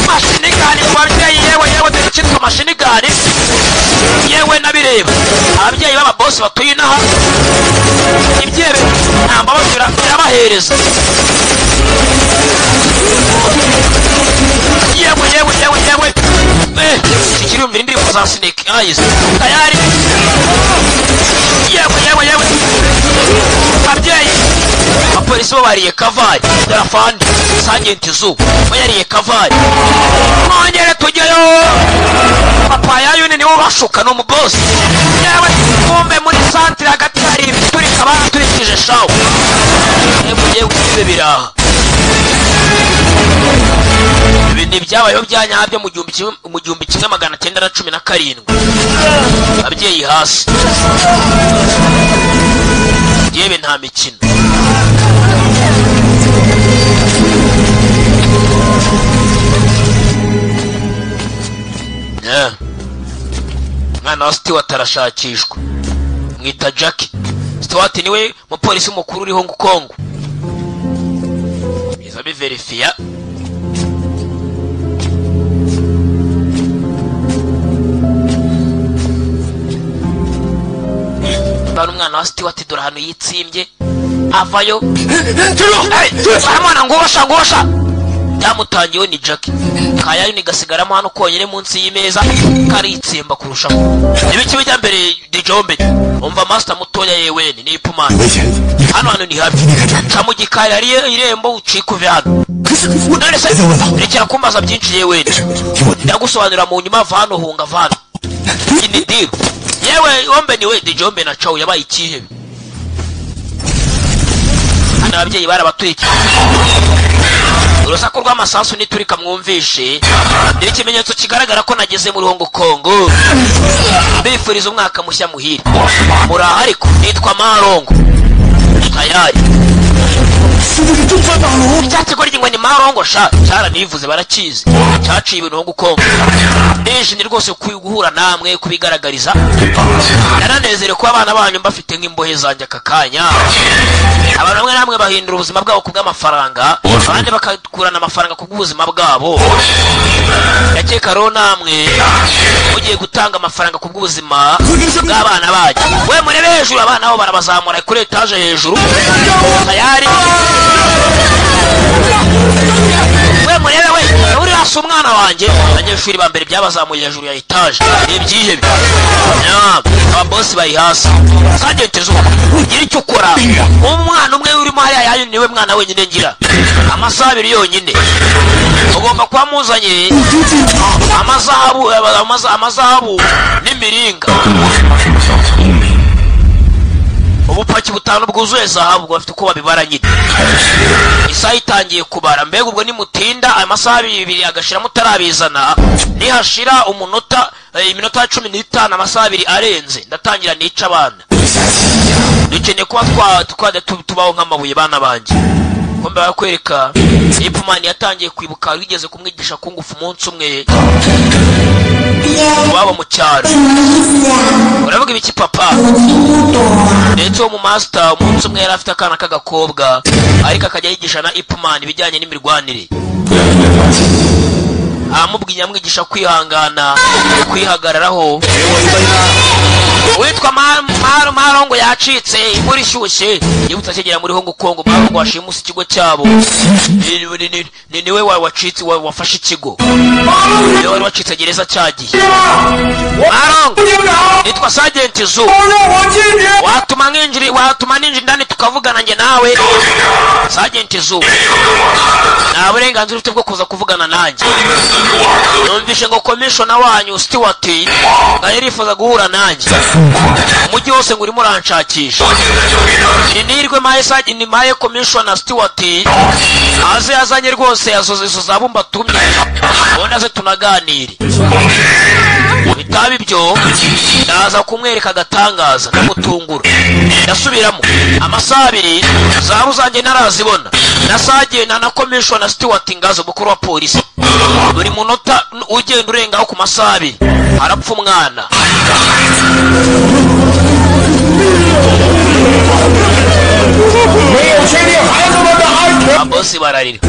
mashini gani kwabyeyi yewe cyitwa mashini gani yewe nabireba ababyeyi baba boss batuye inaha ibyebe namba bashyira birabahereza yewe ikirumvira indirimbo za Snake Eyes tayari yewe ababyeyi abapolisi bo bariye kavari darafandi Sergeant Zu bayariye kavari nongere tujyayo papa yayuni niwo bashuka no mu boss yewe kumbe muri centre hagati hari ibiturika abaturikije shawo yewe biraha ibindi byabayeho byanyabyo mu 1917 ababyeyi hasi yewe nta mikino mwana wa Stewart arashakishwa mwita Jackie Stewart niwe mupolisi mukuru uri Hong Kong izabe verifia bano umwana wa Stewart dore hano yitsimbye avayo mwana ngosha byamutangiwe ni Jackie kayayo ni gasigaramo hano konyene munsi y'imeza karitsimba kurushaho ibiki bijya mbere dijombe umva master mutoya yewe ni ipumana hano ni habi camugikari ari irembo ucikuve hano ndarese rekera kumbaza byinshi yewe ndagusobanurira mu nyuma vano hunga vano ini deal yewe ombe niwe dijombe na chawo yabaye ikihebe hano ababyeyi barabatwiki urusaku rw'amasasu niturika mwumvishe ni ikimenyetso kigaragara ko nageze muri Hong Kong bifuriza umwaka mushya muhire muraha ariko nitwa Marongo tayari cyatiko ryingwe ni Marongo sha cyara nivuze barakizi cyaciye ibintu Hong Kong ni rwose guhura namwe kubigaragariza naranezere ko abana banyu mbafite nk'imbohe zanje akakanya abantu bamwe bamwe bahindura ubuzima bwabo kubw'amafaranga abandi bakakurana amafaranga kubw'ubuzima bwabo yakeka rero namwe ugiye gutanga amafaranga kubw'ubuzima bw'abana bacu we murebe hejuru abana bo barabazamura kuri etaje hejuru tayari we murebe we uri hasi umwana wanjye abanyeshuri ba mbere byabazamuye hejuru ya etaje ibyihebe ababosi bari hasi Sergeant Zuba gira icyo ukora umwana umwe urimo hariya yayo niwe mwana wenyine ngira amasaha 2 yonyine ugomba kwamuzanye amazahabu n'imiringa ubupaki butanu bwuzuye zahabu bafite uko babibara nyine isaha itangiye kubara mbega ubwo nimutinda amasaha 2 agashira mutarabizana nihashira iminota 15 amasaha 2 arenze ndatangira nica abana dukeneye kuba tubaho nk'amabuye bana banje kombe bakwereka Ipman yatangiye kwibuka wigeze kumwigisha kungufu umunsi umwe waba mu cyaro uravuga ibiki papa ndetse mu master umunsi umwe yari afite akana k'agakobwa ariko akajya yigisha na Ipman ibijyanye n'imirwanire amubwiye amwigisha kwihangana kwihagararaho witwa Marongo yacitse imvura ishyushye yibutsa kigera muri Hong Kong Marongo washimusa ikigo cyabo niwe wacitse wafashe ikigo niwe wari wacitse gereza cyagiye Marongo nitwa Sergeant Zu watuma ninjira ndani tukavugana nge nawe Sergeant Zu nta burenganzira ufite bwo kuza kuvugana nanjye numvishe ngo commissioner wanyu Stewart ngayirifuza guhura nanjye umujyi wose ngo urimo uranshakisha nirwe maye commissioner Stewart aze yazanye rwose yazoze zabumba tumye ubona ze tunaganire bitabi byo ndaza kumwereka agatangaza n'amutungura ndasubiramo amasaha 2 zabu zanjye narazibona nasage na commissioner Stewart Ngazo mukuru wa polisi buri munota ugenda urengaho ku masaha 2 arapfa umwana abosi bararira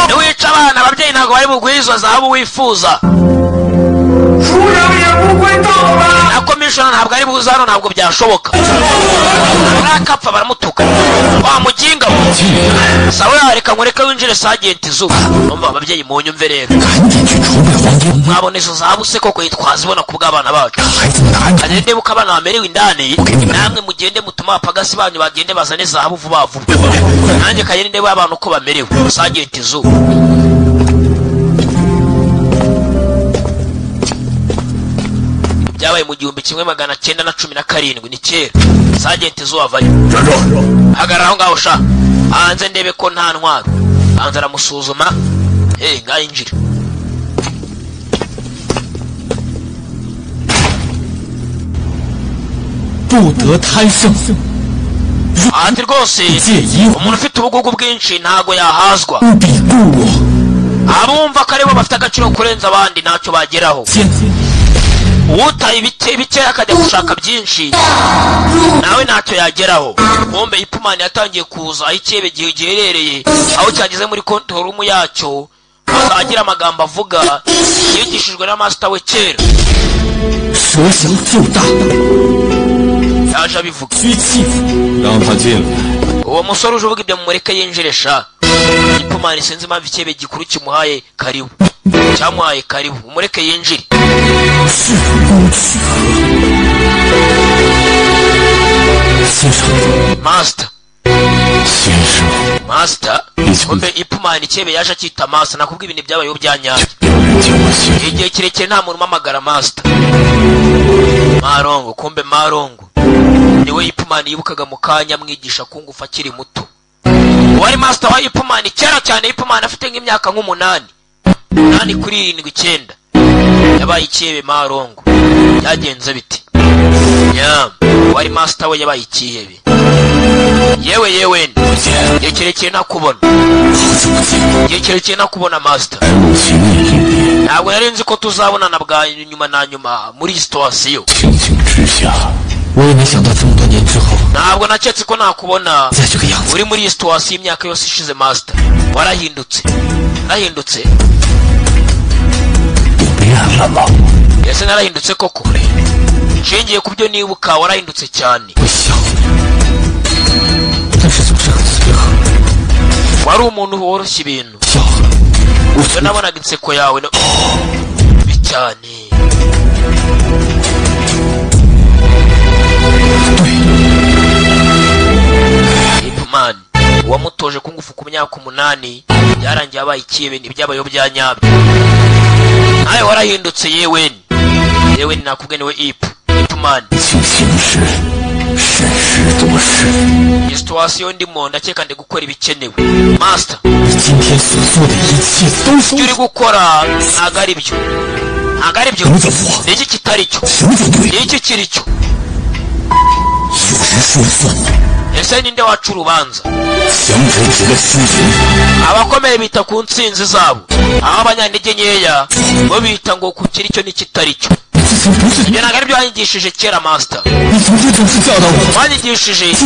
niwica abana ababyeyi ntabwo bari bugwizwa zahabu wifuza na commissioner ntabwo ari buza hano ntabwo byashoboka arakapfa baramutuka wa muginga sawa reka nkureka winjire Sergeant Zuba umva ababyeyi mu nyumve rero mwabone izo zahabu se koko yitwazibona ku bw'abana bacu agende buka abana bamerewe indani namwe mugende mutuma apagasi banyu bagende bazane zahabu vuba vuba nanjye kagende abantu uko bamerewe Sergeant Zuba byabaye mu 1917 ni kera Sergeant Zuba avayo hagararaho ngaho sha hanze ndebe ko nta ntwaro hanze aramusuzuma ngayinjira ati rwose umuntu ufite ubugugu bwinshi ntago yahazwa abumva ko aribo bafite agaciro kurenza abandi ntacyo bageraho utaye bike akajya gushaka byinshi nawe ntacyo yageraho bombe Ipman yatangiye kuza aho icyebe giherereye aho cyageze muri control room yacyo azagira amagambo avuga yigishijwe na master we kera yaje abivuga uwo musore uje uvuga ibyo mumureke yinjire sha Ipman sinzi impamvu icyebe gikuru kimuhaye karibu cyamuhaye karibu umureke yinjire Master kumbe Ipman icyebe yaje akita master nakubwa ibintu byabayeho byanyanje igihe kirekire nta muntu mamagara master Marongo kumbe Marongo niwe Ipman yibukaga mu kanya mwigisha kungufa akiri muto wari master wa Ipman kera cyane Ipman afite nk'imyaka nk'8 kuri 7 yabaye icyebe Marongo yagenze biti wari master we yabaye icyebe yewe yekerekeye nakubona master ntabwo nari nzi ko tuzabonana bwa nyuma na nyuma muri situation 我也没想到这么多年之后 ntabwo naketse ko nakubona uri muri iyi situation y'imyaka yose ishize master. Warahindutse. Warahindutse. Ese narahindutse koko? Nshingiye ku byo nibuka warahindutse cyane. Wari umuntu woroshye ibintu. Uso nabonaga inseko yawe no bicyane. Ipman wamutoje kungufu ku myaka 8 yarangiye abaye ikibe n'ibyabayo bya nyabyo. Nawe warahindutse yewe. Yewe nakubwe niwe Ipman. Situation ndimo ndakeka ndi gukora ibikenewe. Master. Uri gukora nagari byo. Nagari byo. Niki kitari cyo. Niki kiri cyo. Ese ninde wacu urubanza? Abakomeye bita ku ntsinzi zabo. Abanyantege nkeya bo bita ngo kukiri cyo n'ikitari cyo. Ibyo nagari byo wanyigishije kera master. Wanyigishije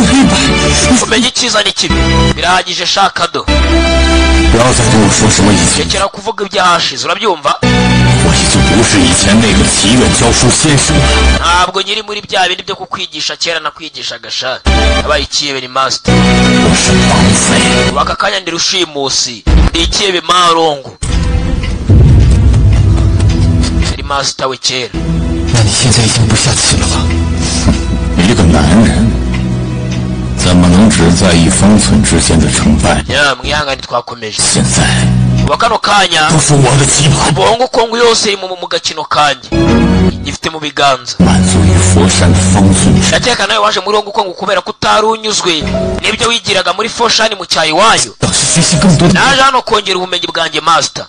kumenya icyiza n'ikibi. Birahagije shakado. Rekera kuvuga ibyahashize urabyumva? Ntabwo nyiri muri bya bindi byo kukwigisha kera nakwigisha gasha. Abaye ikiyebe ni master. Wakakanya ndi rushimusi. Ndi ikiyebe marongo. Ndi master we kera. 那你现在已经不下棋了吧？一个男人怎么能只在意方寸之间的成败？ mwihangane twakomeje. 现在 wakano kanya 都是我的棋盘， bongo kongo yose iri mu gakino kanje ifite mu biganza. 满足于佛山的方寸之。 Ndakeka nawe waje muri bongo kongo kubera kutarunyuzwe nibyo wigiraga muri Foshani mu cyayi wayo. 倒是学习更多的。 naje hano kongera ubumenyi bwanjye master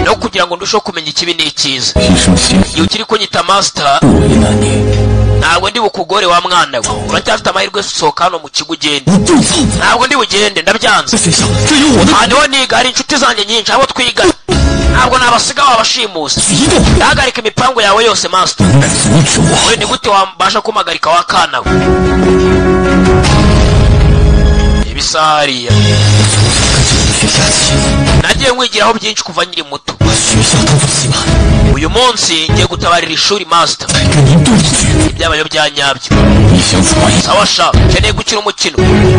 no kugira ngo ndusheho kumenya ikibi n'icyiza. 提升心 iyo ukiri kunyita master 不为难你。 ntabwo ndi bukugore wa mwana we. uracyafite amahirwe sohoka hano mu kigo ugende. 我不走， ntabwo ndi bugende ndabyanze. 在学校这有我的 hano niga hari inshuti zanjye nyinshi abo twigana. ntabwo nabasiga wabashimusa. 移动， ndahagarika imipango yawe yose master. 能阻止我？ we ni gute wabasha kumagarika wakana we? ibisariya 学下棋， nagiye nkwigiraho byinshi kuva nkiri muto. 把学校当作棋盘， uyu munsi ngiye gutabarira ishuri master. 跟您对决。 ibyabayo bya nyabyo. 你想怎么样？ sawa sha nkeneye gukina umukino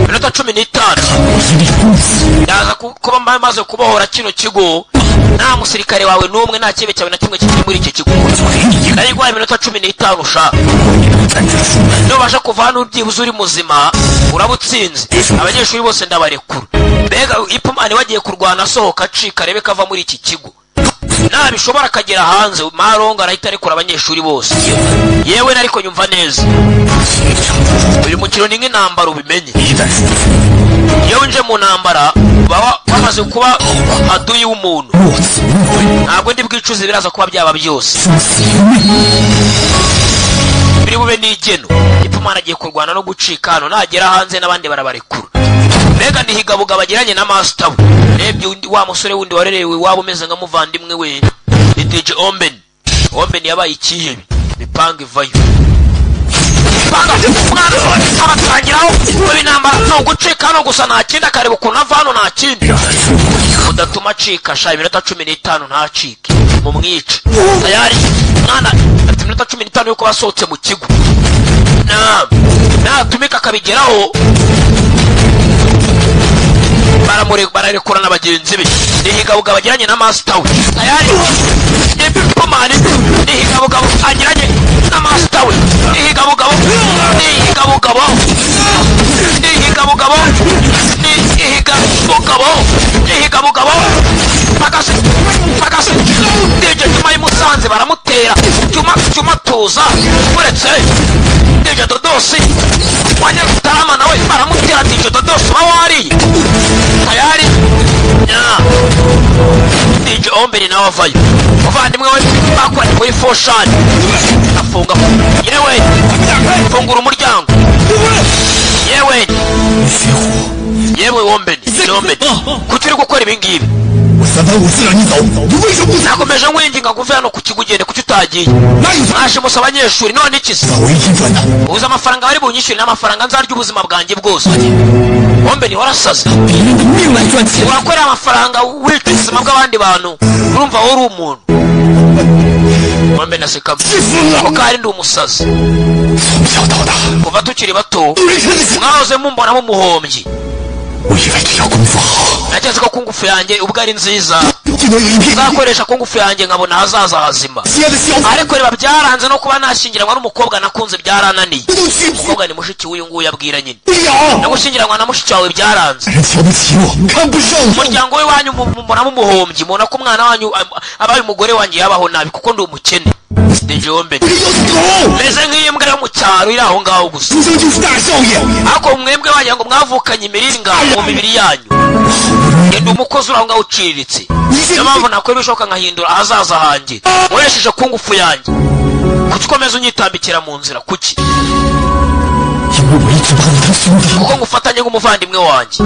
minota 15. 我一力攻死。 ndaza kuba maze kubohora kino kigo nta musirikare wawe n'umwe nta kibe cyawe na kimwe kiri muri iki kigo. 我就给你一个。 nari guhaye minota 15 sha. 如果你能站着出门， nubasha kuva hano byibuze uri muzima urabutsinze. abanyeshuri bose ndabarekura. mbega Ipman wagiye kurwana asohoka acika arebe kava muri iki kigo. nabishobora akagera hanze marongo arahita arekura abanyeshuri bose. yewe nariko nyumva neza. uyu mukino ni nk'intambara ubimenye. 一旦输出， iyo winje mu ntambara baba bamaze kuba aduyi w'umuntu. 若此无悔， ntabwo ndi bwicuze biraza kuba byaba byose. 生死由命。 biri bube n'igeno. Ipman agiye kurwana no gucika hano nagera hanze n'abandi barabarekura. mbega ndihigabuga bagiranye na master we. rebye wa musore wundi warerewe waba umeze nka muvandimwe we ni DJ Omben. Omben yabaye ikihebe. mipanga ivayo. mipanga mwana abatangiraho w'intambara no gucika no gusa nta kindi akareba ukuntu ava hano nta kindi. 让他吃过以后， udatuma acika sha iminota 15 ntacike mumwice. tayari mwana ati iminota 15 yuko basohotse mu kigo. natumika akabigeraho bararekura na bagenzi be. nihigabuga bagiranye na master we. tayari Ipman nihigabuga agiranye na master we. nihigabuga pakase DJ Juma imusanze baramutera. Juma tuza uretse DJ Dodosi wanyarutarama nawe baramutera. DJ Dodosi wawari tayari DJ Omben nawe avayo. muvandimwe we bakoranye muri Foshani afunga. yewe fungura umuryango. yewe 血火， yewe Omben no Ombe kuki uri gukora ibi ngibi 我3番5次让你走，你为什么不走？ nakomeje nkwinginga ngo uve hano ku kigo ugende kuki utagiye 哪有他？ mwashimusa abanyeshuri none iki se 我一天赚的， uzi amafaranga bari bunyishyure n'amafaranga nzarya ubuzima bwanjye bwose Ombe ni warasaze 别人的命来赚钱。 urakorera amafaranga wica ubuzima bw'abandi bantu urumva wowe uri umuntu Ombe naseka ako kari ndi umusazi 从小到大， kuva tukiri bato 没人看得起。 mwahoze mumbonamo umuhombyi 我以为只要功夫好， nageze ko ku ngufu yanjye ubwo ari nziza 就能有一片 nzakoresha ku ngufu yanjye nkabona ahazaza hazima 亲爱的小子， ariko reba byaranze no kuba nashyingiranwa n'umukobwa nakunze byarananiye 不能屈服， umukobwa ni mushiki w'uyu nguyu abwira nyine 不了。 no gushyingiranwa na mushiki wawe byaranze 人瞧不起我，看不上我。 umuryango w'iwanyu mubonamo umuhombyi mubona ko umwana wanyu abaye umugore wanjye yabaho nabi kuko ndi umukene DJ Ombe 这个要死狗， meze nk'imbwa yo mu cyaro iri aho ngaho gusa 出生就是大少爷。 ariko mwebwe wagira ngo mwavukanye imirire ingano mu mibiri yanyu ndi umukozi uri aho ngaho uciriritse niyo mpamvu nakora ibishoboka nkahindura ahazaza hanjye nkoresheje ku ngufu yanjye kuki ukomeza unyitambikira mu nzira kuki 因为我一直把你当兄弟， kuko ngufatanye nk'umuvandimwe wanjye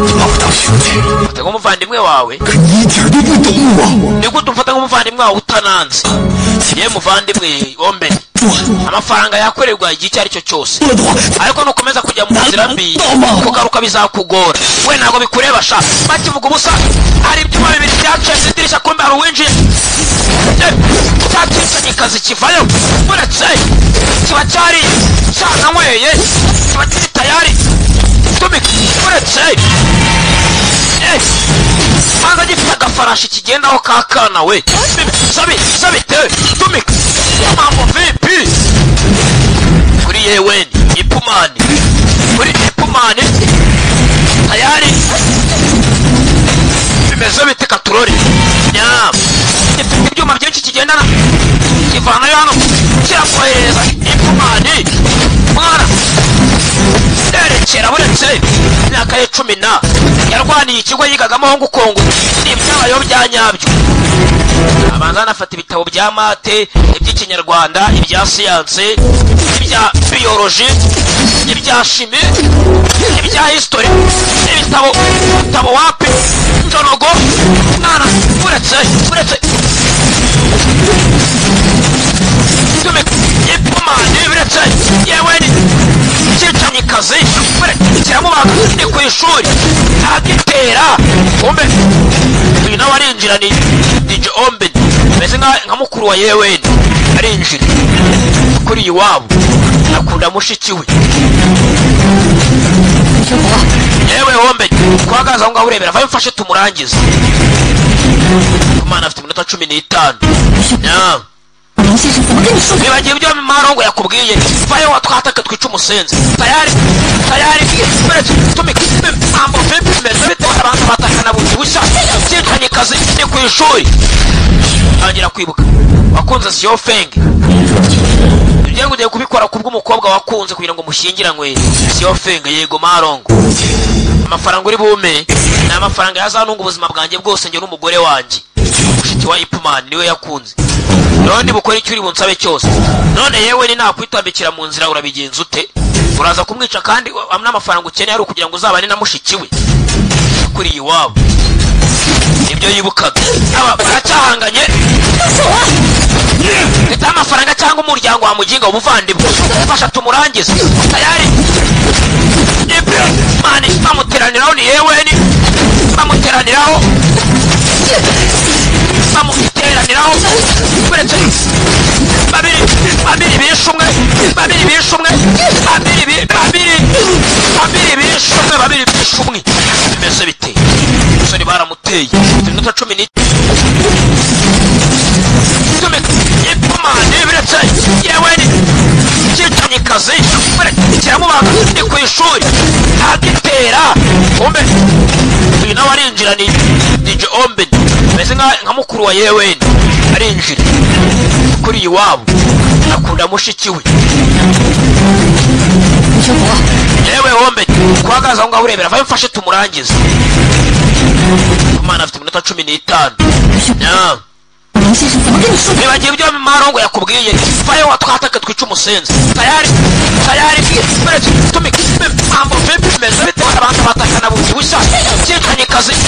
你把我当兄弟， mfata nk'umuvandimwe wawe 可你一点都不懂我。 ni gute umfata nk'umuvandimwe wawe utananze ye muvandimwe Ombe 赚 amafaranga yakorerwa igihe icyo ari cyo cyose 了的话， ariko nukomeza kujya mu nzira mbi kugaruka bizakugora we ntabwo bikureba sha bakivuga ubusa hari ibyuma bibiri byaciye mu idirishya kumbe hari uwinjiye cyacicanye ikazi kivayo uretse kiba cyari cyananyweye kiba kiri tayari tumika uretse hanze gifite agafarashi kigendaho ka kana we sabite tumika mambo vipi kuri yeweni ipumani kuri ipumani tayari bimeze bite katurori nyam gifite ibyuma byinshi kigendana kivanayo hano kirakohereza ipumani mwana nerekera buretse imyaka ye 10 yarwaniye ikigo yigagamo ho ngukongo n'ibyabayeho bya nyabyo abanza anafata ibitabo bya mate iby'ikinyarwanda ibya siyanse ibya biyoloji ibya shimi ibya history ibitabo wapi njonogo mwana uretse ipumani biretse yewe cyicanye ikazi kiramubaga ni ku ishuri agitera kumbe uyu nawe arinjira ni DJ Ombe meze nka mukuru wa yewe arinjira kuri iwabo akunda mushiki we yewe Ombe kwagaza aho ngaho urebera vayo mfashe tumurangize umwana afite iminota 15 nyam 林先生怎么跟你说？ bibagiye ibyo marongo yakubwiye vayo watwataka twica umusenzi tayari tumika mambo vipi meze bite abantu batakana bundi bushya cyicanye ikazi ni ku ishuri tangira kwibuka wakunze siyo fenge ibyo ugiye kubikora kubw'umukobwa wakunze kugira ngo mushyingiranywe siyo fenge yego marongo amafaranga uri bume ni amafaranga yazanunga ubuzima bwanjye bwose njye n'umugore wanjye mushiki wa Ipumani niwe yakunze none bukora icyo uri bunsabe cyose none yewe ni nakwitambikira mu nzira urabigenza ute uraza kumwica kandi n'amafaranga ukeneye ari ukugira ngo uzabane na mushiki we kuri iwabo ibyo yibukaga aba baracyahanganye leta amafaranga cyangwa umuryango wa muginga ubuvandimwe fasha tumurangize tayari mani bamuteraniraho ni yewe ni bamuteraniraho uretse babiri bishe umwe bimeze bite umusore baramuteye iminota 10 ipumani biretse yewe cyicanye ikazi kiramubaga ni ku ishuri agitera kumbe uyu nawe arinjira ni DJ Ombe meze nka mukuru wa yewe arinjira kuri iwabo akunda mushiki we yewe Ombe kwagaza aho ngaho urebera vayo mfashe tumurangize umwana afite iminota 15 nyam 林先生怎么跟你说？ bibagiye ibyo marongo yakubwiye vayo watwataka twica umusenzi tayari tumika mambo vipi meze bite abantu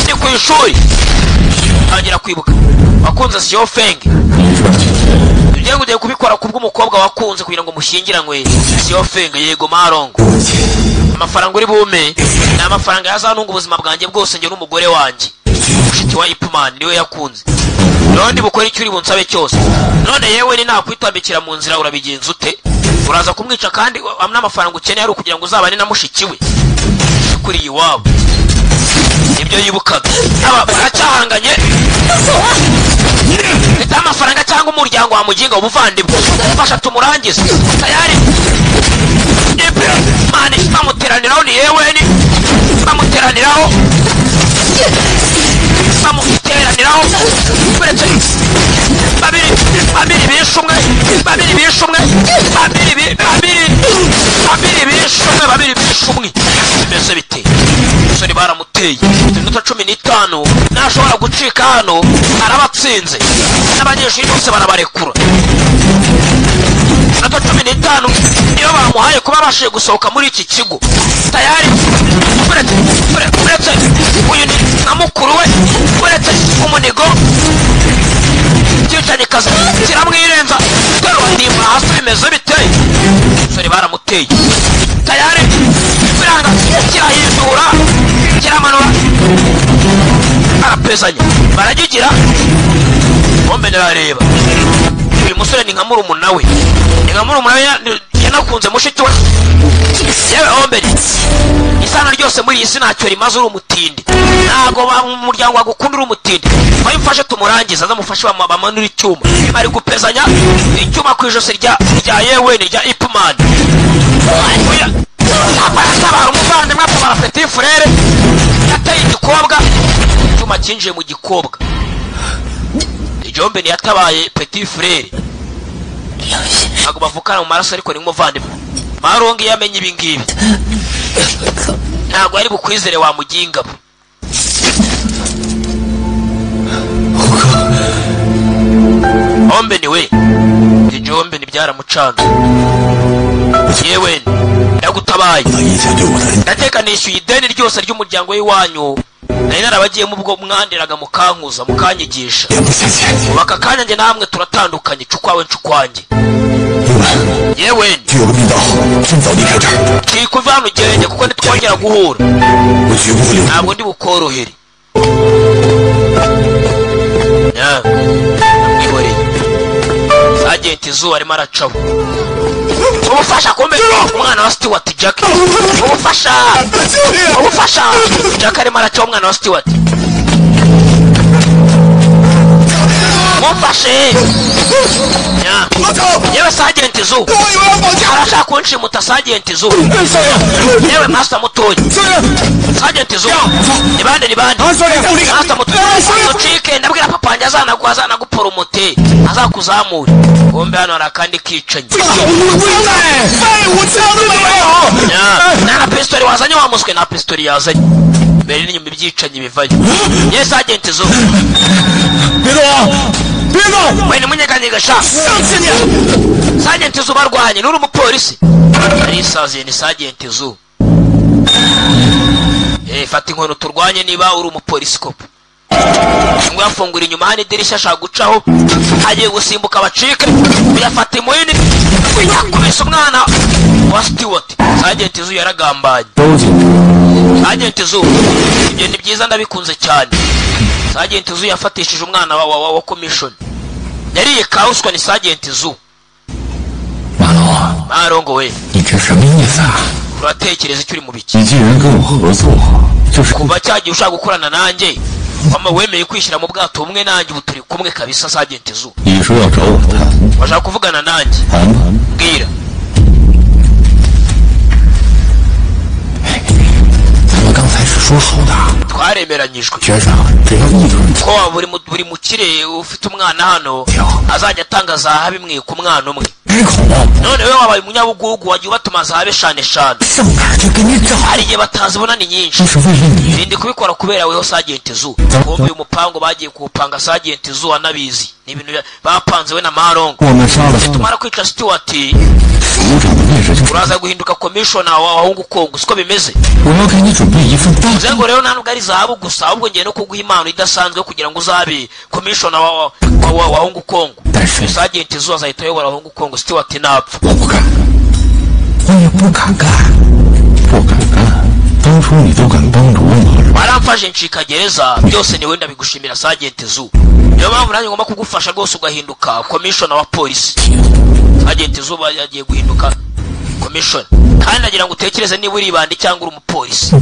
ni ku ishuri tangira kwibuka wakunze Xiaofeng ugiye kubikora kubw'umukobwa wakunze kugira ngo mushyingiranywe Xiaofeng yego Marongo amafaranga uri bume ni amafaranga yazanunga ubuzima bwanjye bwose njye n'umugore wanjye mushiki wa Ip Man niwe yakunze none bukora icyo uri bunsabe cyose none yewe ni nakwitambikira mu nzira urabigenza ute uraza kumwica kandi n'amafaranga ukeneye ari kugira ngo uzabane na mushiki we kuri iwabo ibyo yibukaga aba baracyahanganye leta amafaranga cyangwa umuryango wa muginga ubuvandimwe fasha tumurangize tayari mani bamuteraniraho ni yewe ni bamuteraniraho kuretse babiri bishe umwe bimeze bite umusore baramuteye iminota 15 ntashobora gucika hano arabatsinze n'abanyeshuri bose barabarekura iminota 15 niyo bamuhaye kuba bashiye gusohoka muri iki kigo tayari kuretse uyu ni na mukuru we kuretse umunigo cyicanye kazi kiramwirenza ndimba hasi bimeze biteye umusore baramuteye tayari biranga kirahindura kiramanura arapezanya baragigira bombe narareba uyu musore ni nka murumuna we yanakunze mushiki we yewe ombe isano ryose muri iyi si ntacyo rimaze uri umutindi ntago umuryango wagukunda uri umutindi wayimfashe tumurangiza azamufashe bamanura icyuma bari gupezanya icyuma ku ijosi rya yewe ni rya Ip Man atabara umuvandimwe atabara Petit Frere yateye igikobwa icyuma cyinjiye mu gikobwa Jombe ni yatabaye Petit Frere ntago bavukana mu maraso ariko ni umuvandimwe Marongo yamenye ibingibi ntago ari bukwizere wa muginga Ombe ni we Jombe ni byaramucanga yewe ndagutabaye ndateka nishyuye ideni ryose ry'umuryango w'iwanyu nari narabagiyemo ubwo mwandiraga mukankuza mukanyigisha ubaka kanya njye namwe turatandukanye cukwawe ncukwanjye yewe kikuvana ugende kuko ntitwongera guhura ntabwo ndi bukorohere mwihoreye Agent Izuba arimo aracaho ubufasha kumbe umwana wa Stewart Jack ubufasha Jack arimo aracaho umwana wa Stewart mufashe yewe Agent Izuba arashaka kunshimuta Agent Izuba yewe master mutoyi Agent Izuba ni bande master mutoyi ucike ndabwira papa wanjye azanagupora umuti azakuzamura bombe hano arakandi kicanye na pistoli wazanye wamuswe na pistoli yazanye mbere n'inyuma ibyicanye bivayo yes Agent Izuba wene munyeganyega sha Agent Izuba arwanye n'uri umupolisi arisaziye ni Agent Izuba fata inkono turwanye niba uri umupolisi kopo ngo yafungura inyuma hano idirishya ashaka gucaho agiye gusimbuka abacike uyafata imuhini yakubise umwana wa Stewart Agent Izuba yaragambanye Agent Izuba ibyo ni byiza ndabikunze cyane Agent Izuba yafatishije umwana wa commission yariye kauswa ni Agent Izuba Marongo we uratekereza icyo uri mu biki kuva cyagiye ushaka gukorana nanjye wama wemeye kwishyira mu bwato bumwe nanjye ubu turi kumwe kabisa Agent Izuba washaka kuvugana nanjye bwira twaremeranyijwe ko buri mukire ufite umwana hano azajya atanga zahabu imwe ku mwana umwe none wewe wabaye umunyabugugu wagiye ubatuma zahabu eshanu hari igihe batazibona ni nyinshi ndi kubikora kubera weho Agent Izuba bombe uyu mupango bagiye kuwupanga Agent Izuba nabizi ni ibintu bapanze we na Marongo tumara kwica Stewart 组长的位置就 uraza guhinduka commissioner w'abahungu Kongo siko bimeze 我要给你准备一份大 Zengo rero nta nubwo ari zahabu gusa ahubwo ngiye no kuguha impano idasanzwe kugira ngo uzabe commissioner w'abahungu Kongo 但是 Sergeant Zu azahita ayobora abahungu Kongo Stewart napfa 我不敢，我也不敢干，不敢干。当初你都敢帮着我马人， baramfashe ncika gereza byose ni wenda bigushimira Sergeant Zu niyo mpamvu nanjye ngomba kugufasha rwose ugahinduka commissioner wa polisi Sergeant Zu yagiye guhinduka commissioner kandi nagira ngo utekereze niba uri ibandi cyangwa uri umupolisi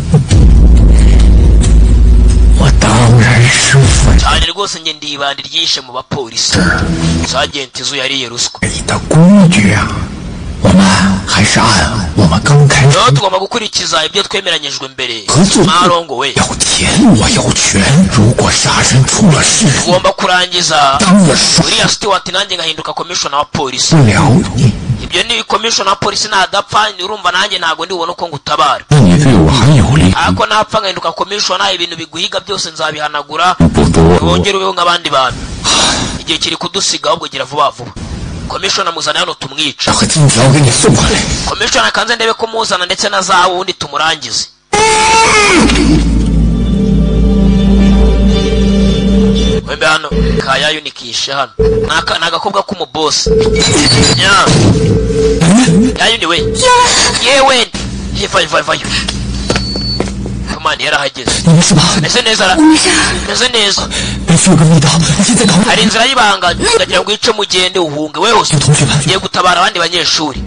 我当然是反 cyane rwose njye ndi ibandi ryishe mu bapolisi Sergeant Zu yariye ruswa 你的规矩啊！我们还是按我们刚开始 rero tugomba gukurikiza ibyo twemeranyijwe mbere 合作。 Marongo we 要钱，我有权。如果杀人出了事， tugomba kurangiza 当我说 uriya Stewart nanjye ngahinduka commissioner wa polisi 不了你， ibyo ni commissioner wa polisi nadapfa urumva nanjye ntago ndibona uko ngutabara 那你对我还有利。 ariko napfa ngahinduka commissioner ibintu biguhiga byose nzabihanagura 不多， wongere ubeho nk'abandi bantu igihe kiri kudusiga ahubwo gira vuba vuba commissioner muzana hano tumwica 把金条给你送回来。 commissioner kanze ndebe ko muzana ndetse na zahabu ubundi tumurangize wembe hano kayayo nikishe hano ni agakobwa k'umubosi yayo ni we yewe vayo komandi yarahageze 你没事吧？ meze neza ra 我没事。 meze neza 别有个密道，你现在搞 hari inzira y'ibanga ukagira ngo wice mugende uhunge we hose 同学们， ugiye gutabara abandi banyeshuri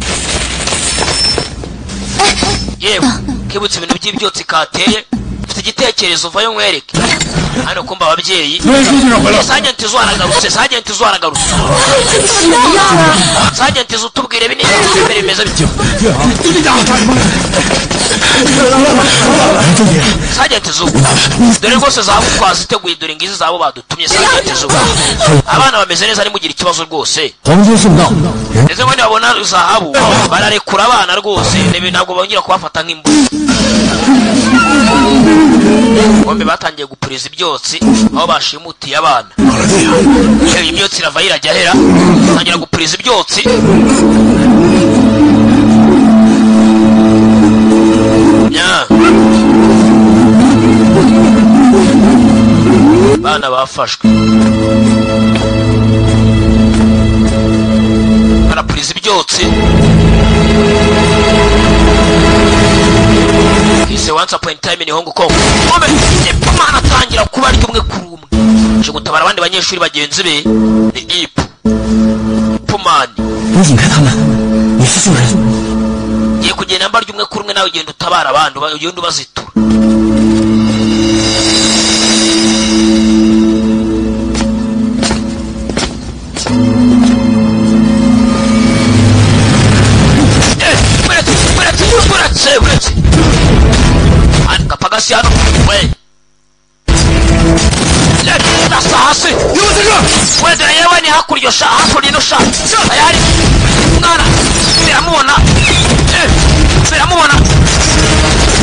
yewe kibutse ibintu by'ibyotsi kateye ufite igitekerezo vayo nkwereke hano kumva ababyeyi Sergeant Zu aragarutse Sergeant Zu aragarutse 怎么样了？ Sergeant Zu tubwire bine imbere bimeze bityo Sergeant Zu dore rwose zahabu twaziteguye dore ngizi zabo badutumye Sergeant Zu abana bameze neza nimugire ikibazo rwose 黄金送到， ndetse ngo nibabona zahabu bararekura abana rwose ntabwo bongera kubafata nk'imbuga bombe batangiye gupuriza ibyotsi aho bashimutiye abana ibyotsi irava irajya hera batangira gupuriza ibyotsi bana bafashwe barapuriza ibyotsi ise once upon time in Hong Kong bombe Ipumana atangira kuba ari umwe kuri umwe je gutabara abandi banyeshuri bagenzi be ni Ipumani 你引开他们，你是救人。 ye kugenda mbaryo umwe kuri umwe nawe ugenda utabara abantu ugenda ubazitura uretse gapagasi hano we ndasa hasi we dore yewe ni hakurya ino sha tayari umwana biramubona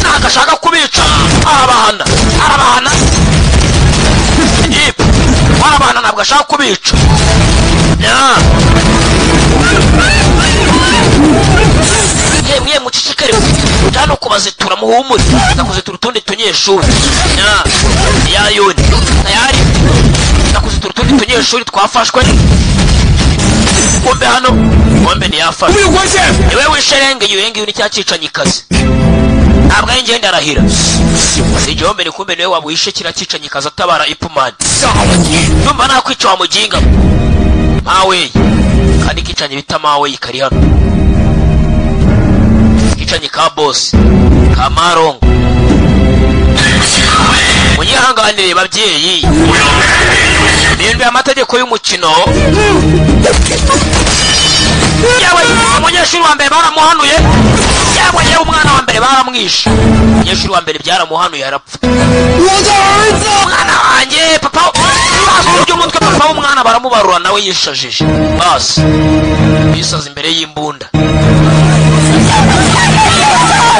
ntabwo ashaka kubica arabahana ntabwo ashaka kubica mwe mucicikare cyane kubazitura muhumure ndakuzitura utundi tunyeshuri yayoni tayari ndakuzitura utundi tunyeshuri twafashwe kumbe hano kumbe ntiyafashwe niwe wisherengeye uyengiye ni cyacicanyikazi ntabwo ari ngende arahira si jombe ni kumbe niwe wabuhishe kira cicanyikazi atabara Ipumani numva nakwica wa muginga mawe kandi kicanye bita mawe kari hano kicanye ka boss ka Marongo munyihanganire babyeyi bindwe amategeko y'umukino yawe umunyeshuri wa mbere baramuhanuye yawe umwana wa mbere baramwishe umunyeshuri wa mbere byaramuhanuye arapfa umwana wanjye papa uburyo umutwe papa w'umwana baramubarura nawe yishajije basi bisaza imbere y'imbunda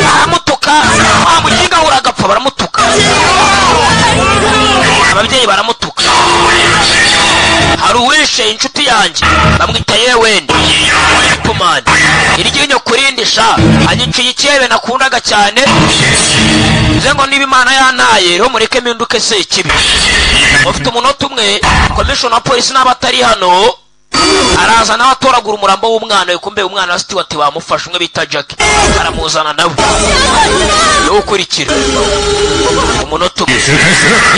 baramutuka muginga uragapfa baramutuka ababyeyi baramutuka hari uwishe inshuti yanjye bamwita yewe Ipman iryinyo kurindisha anyiciye ikebe nakundaga cyane bize ngo niba Imana yantaye rero mureke mpinduke se ikibi ufite umunota umwe commissioner wa polisi n'abatari hano araza nawe atoragura umurambo w'umwana kumbe umwana wa Stewart bamufashe umwe bita Jack aramuzana nawe yo ukurikira umunota umwe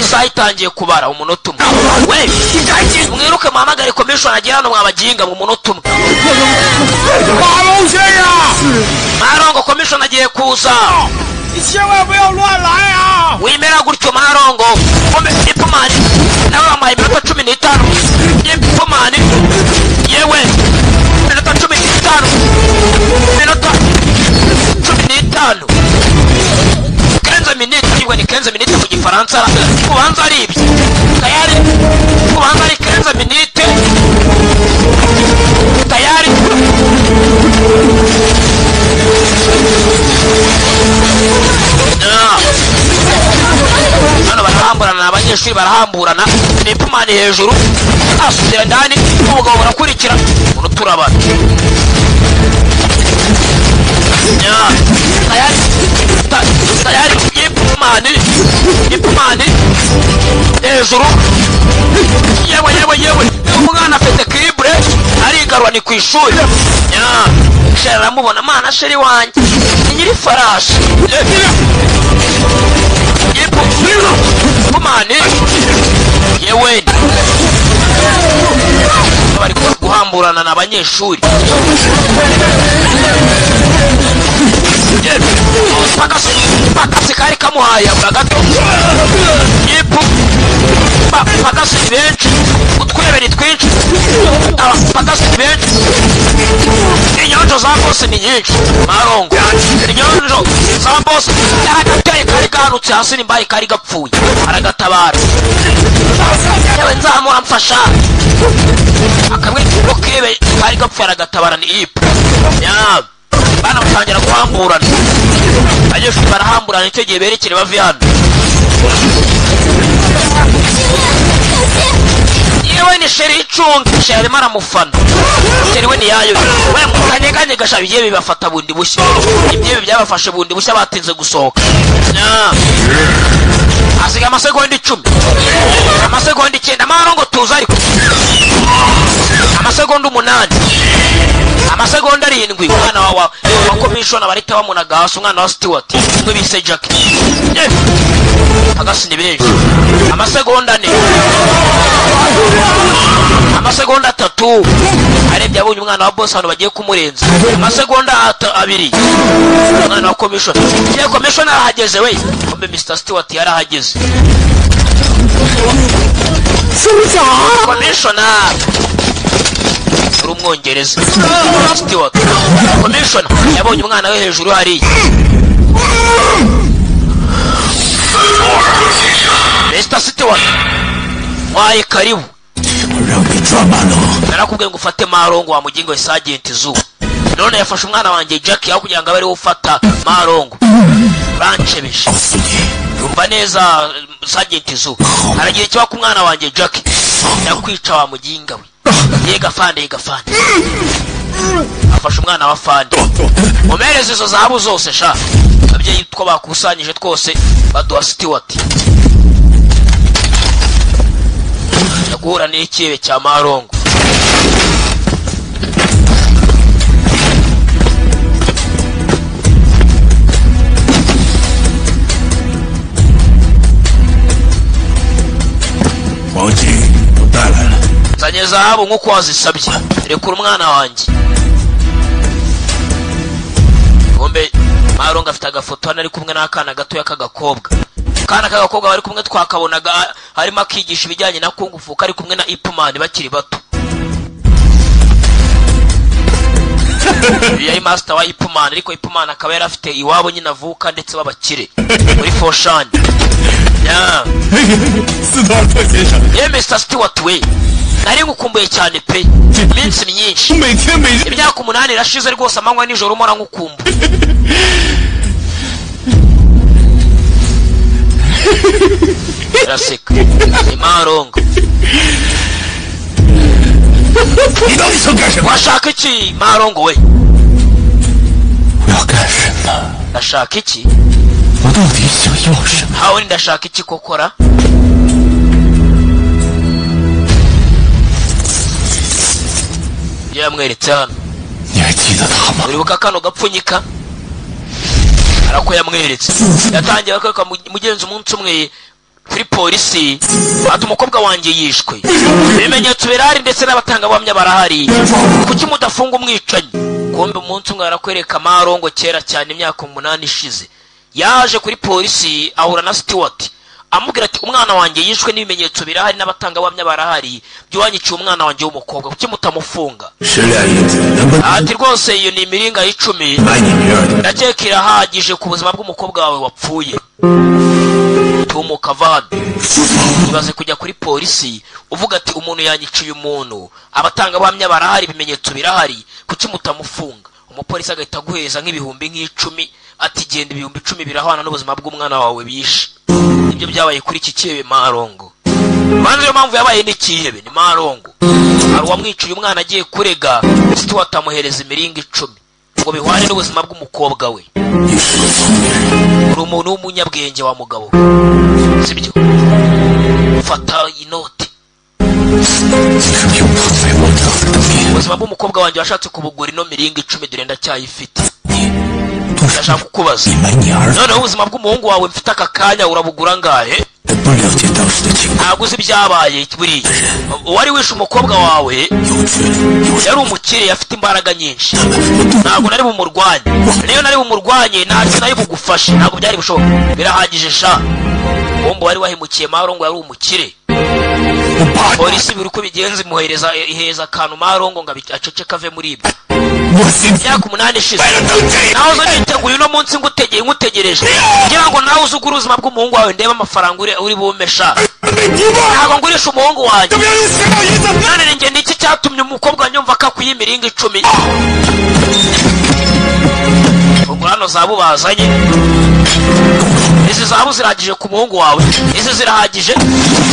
isaha itangiye kubara umunota umwe we mwiruke muhamagare commissioner agira hano mwabaginga mu munota umwe Marongo commissioner agiye kuza wimera gutyo Marongo Ipman nawe wamaye iminota 15 Ipman yewe minota 15 minota 15 15 minutes iwe ni 15 minutes mu gifaransa kubanza ari ibi tayari kubanza ari 15 minutes tayari hano barahamburana abanyeshuri barahamburana Ipman hejuru asubira ndani umugabo barakurikira uno turabana tayari Ipman hejuru yewe umwana afite kibre arigarwa ni kwishuri sheri aramubona mana sheri wanjye nyiri farashi Ipman yewe bari guhamburana n'abanyeshuri pakasi kari kamuhaye abura gato pakasi benshi utweberi twinshi pakasi benshi inyonjo za bose ni nyinshi Marongo inyonjo za bose yagateye kari ganutse hasi nimbaye kari gapfuye aragatabara yewe nzamura mfasha akamwe okebe kari gapfuye aragatabara ni bana batangira guhamburana abanyeshuri barahamburana icyo gihe berekere bave hano yewe ni sheri icunga sheri arimo aramufana sheri we ni yayo we mukanyeganye gasha bigiye bibafata bundi bushya ibyo byabafashe bundi bushya batinze gusohoka asiga amasegonda 10 amasegonda 9 Marongo tuza ariko amasegonda 8 amasegonda 7 umwana wa commissioner barita bamunaga hasi umwana wa Stewart umwe bise Jack agasi ni benshi amasegonda 4 amasegonda 3 arebye abonye umwana wa boss hano bagiye kumurenza amasegonda 2 umwana wa commissioner ye commissioner ahageze we kombe Mr Stewart yarahageze commissioner umwongereza Stewart commissioner yabonye umwana we hejuru hari Mr Stewart waye karibu narakubwiye ngo ufate Marongo wa mugingo Sergeant Zu none yafashe umwana wanjye Jack aho kugira ngo abari ufata Marongo ranchebeshe yumva neza Sergeant Zu aragira ikiba ku mwana wanjye Jack yakwica wa muginga we yega fande afashe umwana wa fande mumereze izo zahabu zose sha abyeyi two bakusanyije twose baduha Stewart yaguhura n'ikibe cya Marongo zanye zahabu nk'uko wazisabye rekura umwana wanjye kombe Marongo afite agafoto hano ari kumwe n'akana gato y'akagakobwa kana kagakobwa bari kumwe twakabonaga harimo akigisha ibijyanye na Kung Fu kari kumwe na Ipman bakiri bato yari master wa Ipman ariko Ipman akaba yari afite iwabo nyine avuka ndetse babakire muri Foshan Mr Stewart we nari ngukumbuye cyane pe iminsi myinshi imyaka 8 irashize rwose amanywa nijoro umora ngukumbuye Rasika ni Marongo 你到底想干什么？ washaka iki Marongo we? 我要干什么？ ndashaka iki? 我到底想要什么？ hawe ndashaka iki kokora? yamweretse hano. 你还记得他吗？ uribuka kano gapfunyika? arako yamweretse. yatangiye akaka mugenzi umunsi umwe kuri polisi ati umukobwa wanjye yishwe. ibimenyetso birahari ndetse n'abatangabuhamya barahari. kuki mudafunga umwicanyi? kumbe umunsi umwe arakwereka Marongo kera cyane imyaka 8 ishize. yaje kuri polisi ahura na Stewart amubwira ati umwana wanjye yishwe n'ibimenyetso birahari n'abatangabuhamya barahari. byuwanyiciye umwana wanjye w'umukobwa kuki mutamufunga? ati rwose iyo ni imiringa 10 ndakeka irahagije ku buzima bw'umukobwa wawe wapfuye. tumuka vade ibaze kujya kuri polisi uvuga ati umuntu yanyiciye umuntu, abatangabuhamya barahari, ibimenyetso birahari, kuki mutamufunga? umupolisi agahita guheza nk'ibihumbi 10 ati genda ibihumbi 10 birahwana n'ubuzima bw'umwana wawe bishe. ibyo byabaye kuri iki kihebe Marongo. manze mpamvu yabaye n'ikihebe ni Marongo. hari uwamwiciye umwana agiye kurega Stewart amuhereza imiringa 10 ngo bihwane n'ubuzima bw'umukobwa we. uri umuntu w'umunyabwenge wa mugabo sibyo? fata inoti. ubuzima bw'umukobwa wanjye washatse kubugura ino miringa 10 dore ndacyayifite. ndashaka kukubaza noneho ubuzima bw'umuhungu wawe mfite aka kanya urabugura ngahe? ntabwo uzi ibyabaye buriya. uwari wishe umukobwa wawe yari umukire afite imbaraga nyinshi. ntabwo nari bumurwanye. niyo nari bumurwanye ntacyo nari bugufashe. ntabwo byari bushoboka. birahagije sha. bombo wari wahemukiye Marongo yari umukire. polisi biri uko bigenza imuhereza iheza akantu Marongo ngo acece kave muri ibyo. imyaka 8 ishize nawe uzo niteguye uno munsi ngutegereje kugira ngo nawe uzugure ubuzima bw'umuhungu wawe ndebe amafaranga uri bumesha. ntabwo ngurisha umuhungu wanjye. none njye niki cyatumye umukobwa nyumva akakuye imiringa 10? ubwo hano zabu bazanye izi zabu zirahagije ku muhungu wawe. izi zirahagije.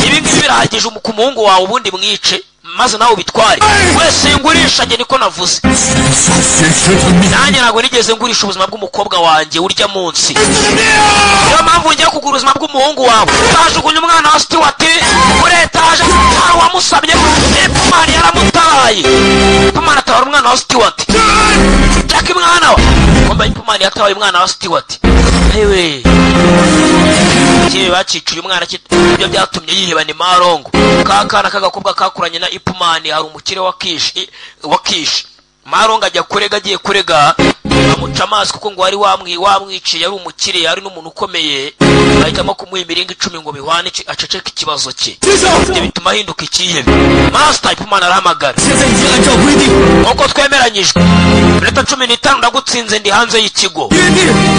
ibi ngibi birahagije ku muhungu wawe ubundi mwice maze nawe ubitware. wese ngurisha njye niko navuze. nanjye ntabwo nigeze ngurisha ubuzima bw'umukobwa wanjye urya munsi. niyo mpamvu ngiye kugura ubuzima bw'umuhungu wawe. utajugunya umwana wa Stewart muri etaje hari uwamusabye. Ipumani yaramutabaye. Ipumani atabara umwana wa Stewart. Jack mwana wa komba Ipumani yatabaye umwana wa Stewart. hewe kibe bacicuye umwana ibyo byatumye yiheba ni Marongo. kakana kagakobwa kakuranye na Ipumani hari umukire wa Kish. Marongo ajya kurega agiye kurega amuca amazi kuko ngo wari wamwiciye yari umukire yari n'umuntu ukomeye. bahitamo kumuha imiringa 10 ngo bihwane aceceke ikibazo cye. ibyo bituma ahinduka ikihebe. Master Ipumani arahamagara. uko twemeranyijwe minota 15 ndagutsinze ndi hanze y'ikigo.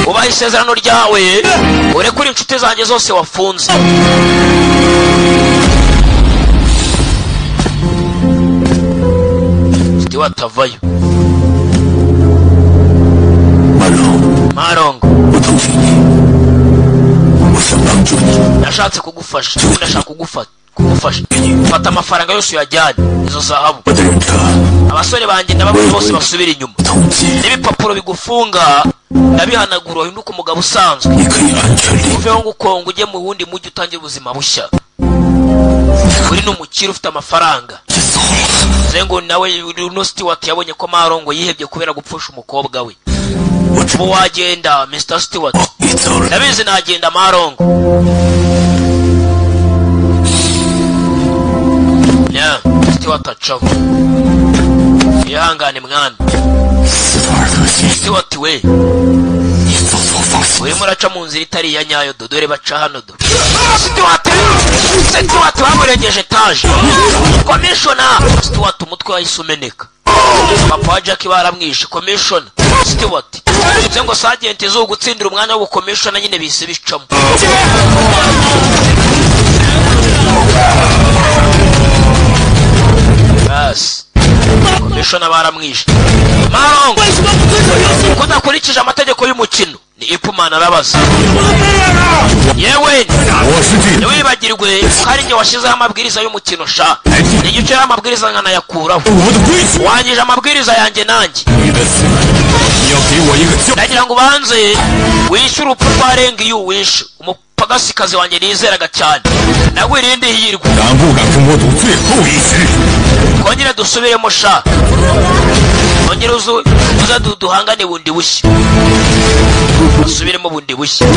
ubaha isezerano ryawe urekure inshuti zanjye zose wafunze. Stewart avayo. Marongo nashatse kugufasha. ndashaka kugufasha. fata amafaranga yose uyajyane izo zahabu. abasore banjye n'abagore bose basubira inyuma. n'ibipapuro bigufunga ndabihanagura uhinduka umugabo usanzwe. uveho ngukonga ujye mu wundi mujyi utangira ubuzima bushya. uri n'umukire ufite amafaranga. zengo nawe uno Stewart yabonye ko Marongo yihebye kubera gupfusha umukobwa we. ubu wagenda Mr. Stewart. ndabizi nagenda Marongo. ya Stewart acaho. yihangane mwana. Stewart we urimo uraca mu nzira itari iya nyayo dore baca hano do. Stewart bamurengeje etaje. Commissioner Stewart umutwe wahise umeneka. papa Jack baramwishe. Commissioner Stewart bivuze ngo sergeant zo gutsindira umwanya wo commissioner nyine bise bicamo. Commissioner baramwishe. Marongo kudakurikije amategeko y'umukino ni Ipman arabaza. Yewe ntiwibagirwe hari nge washyizeho amabwiriza y'umukino sha. Niyo uciye amabwiriza nkanayakuraho. Wangije amabwiriza yanjye nanjye. Ndagira ngo ubanze wishyure urupfu rwa Rengi yu wishe umupagasikazi wanjye nizeraga cyane. Nagwirinde hirwa. Kongera dusubiremo sha. Kongera uza duhangane bundi bushya. Dusubiremo bundi bushya.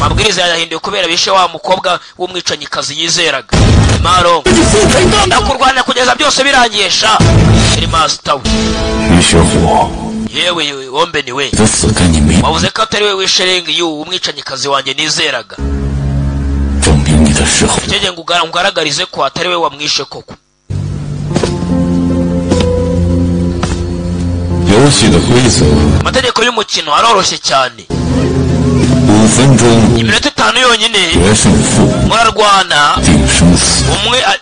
Mabwiriza yahinduye kubera bishe wa mukobwa w'umwicanyikazi yizeraga. Marongo ndakurwanya kugeza byose birangiye sha. Iri master we. Yewe Ombe ni we. Wavuze ko atari we wishe Rengi yu umwicanyikazi wanjye nizeraga. Cyege ngugaragarize ko atari we wamwishe koko. Amategeko y'umukino aroroshye cyane. Iminota 5 yonyine murarwana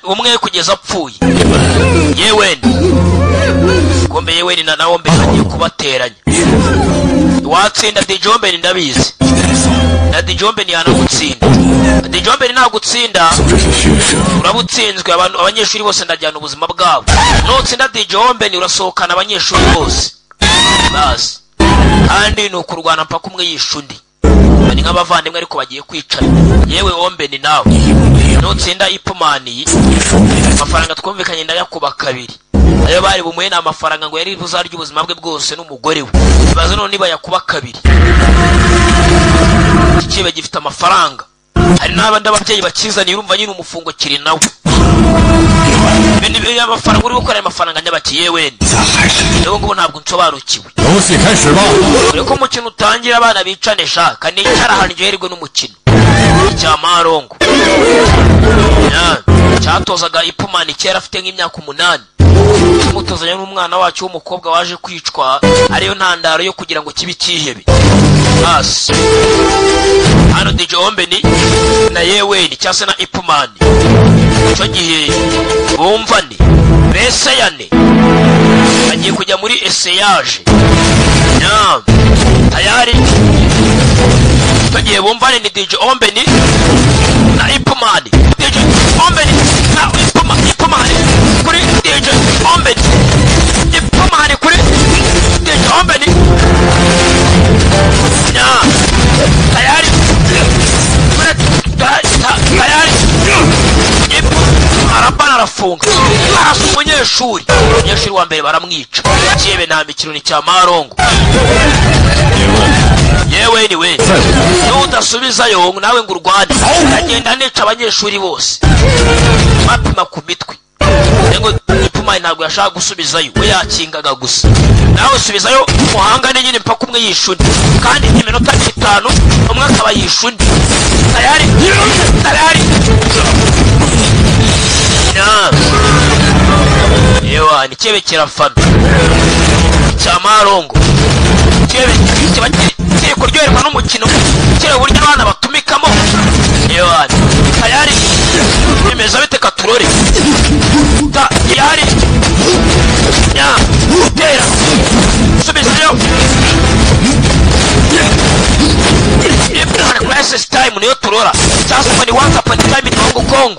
umwe kugeza apfuye. Yewe kombe yewe ni na Ombe bagiye kubateranya. Watsinda Dijombe ndabizi. Na Dijombe ni anagutsinda. Dijombe nta gutsinda. Urabutsinzwe abanyeshuri bose ndajyana ubuzima bwabo. Nutsinda Dijombe ni urasohokana abanyeshuri bose. Bas. Andi no kurwana mpaka umwe yishundi. Bani nk'abavandimwe ariko bagiye kwicana. Yewe Ombe ni nawe. Nutsinda Ipman amafaranga twumvikanye ndayakuba kabiri. Ayo bari bumuye na amafaranga ngo yari buzarya ubuzima bwe bwose n'umugore we. Baza none niba yakuba kabiri. Kibe gifite amafaranga. Hari n'abandi ababyeyi bakizana urumva nyine umufungo kiri nawe. Bindi y'amafaranga uri gukora amafaranga nyabakiye wende. Nabo ngo ntabwo nsobarukiwe. Ureko umukino utangira abana bicane sha kandi cyarahanije herwe n'umukino. Cya Marongo. Cyatozaga Ipman kera afite nk'imyaka 8. Mutozanya n'umwana wacu w'umukobwa waje kwicwa ariyo ntandaro yo kugira ngo kibi kihebe. Bas. Hano Dijombe ni na yewe ni cyase na Ipman. Cyo gihe bumvane bese yane agiye kujya muri essayage. Tayari tugiye bumvane ni Dijombe ni na Ipman. Dijombe ni na Ipman kuri Dijombe. Ipman kuri Dijombe ni tayari tayari arabana arafunga arasa umunyeshuri wa mbere baramwica. Kibe nta mikino ni cya Marongo. Yewe ni we udasubizayo nawe ngo urwane agenda nica abanyeshuri bose mapima ku mitwe. Ngo Ipman ntabwo yashaka gusubizayo we yakingaga gusa. Nawe subizayo muhangane nyine mpaka umwe yishundi kandi iminota 5 umwe akaba yishundi. Tayari yewa ni kibe kirafana cya Marongo. Kibe kiba kuryoherwa n'umukino kibe buryo abana batumikamo. Yewa tayari bimeza bite katurore. Tayari tera subizayo. Ipman crisis time niyo turora. Just when once upon a time in Hong Kong.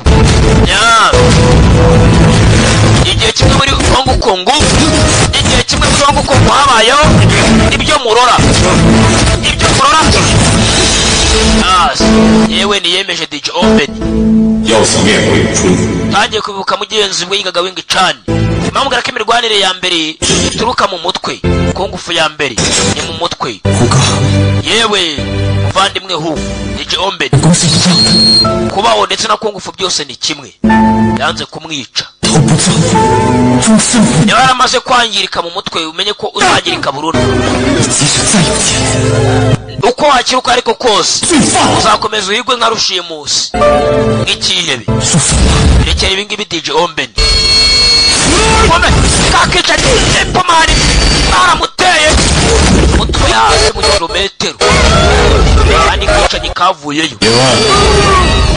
Igihe kimwe muri Hong Kong. Igihe kimwe muri Hong Kong habayeho ibyo murora. Yewe ni yemeje Dijombe. Tagiye kubibuka mugenzi we yigaga w'ingicani. Mamugara ko imirwanire ya mbere turuka mu mutwe. Kongufu ya mbere ni mu mutwe. Yewe muvandimwe hu Dijombe. Kubaho ndetse na kongufu byose ni kimwe. Yanze kumwica. Yari amaze kwangirika mu mutwe umenye ko uzagirika burundu. Uko wakiruka ariko kose uzakomeza uhigwe nka rushimusi nk'ikihebe. Rekera ibingibi Dijombe. Kakica Ipman baramuteye umutwe hasi mu kilometero kandi kwicanyi kavuyeyo.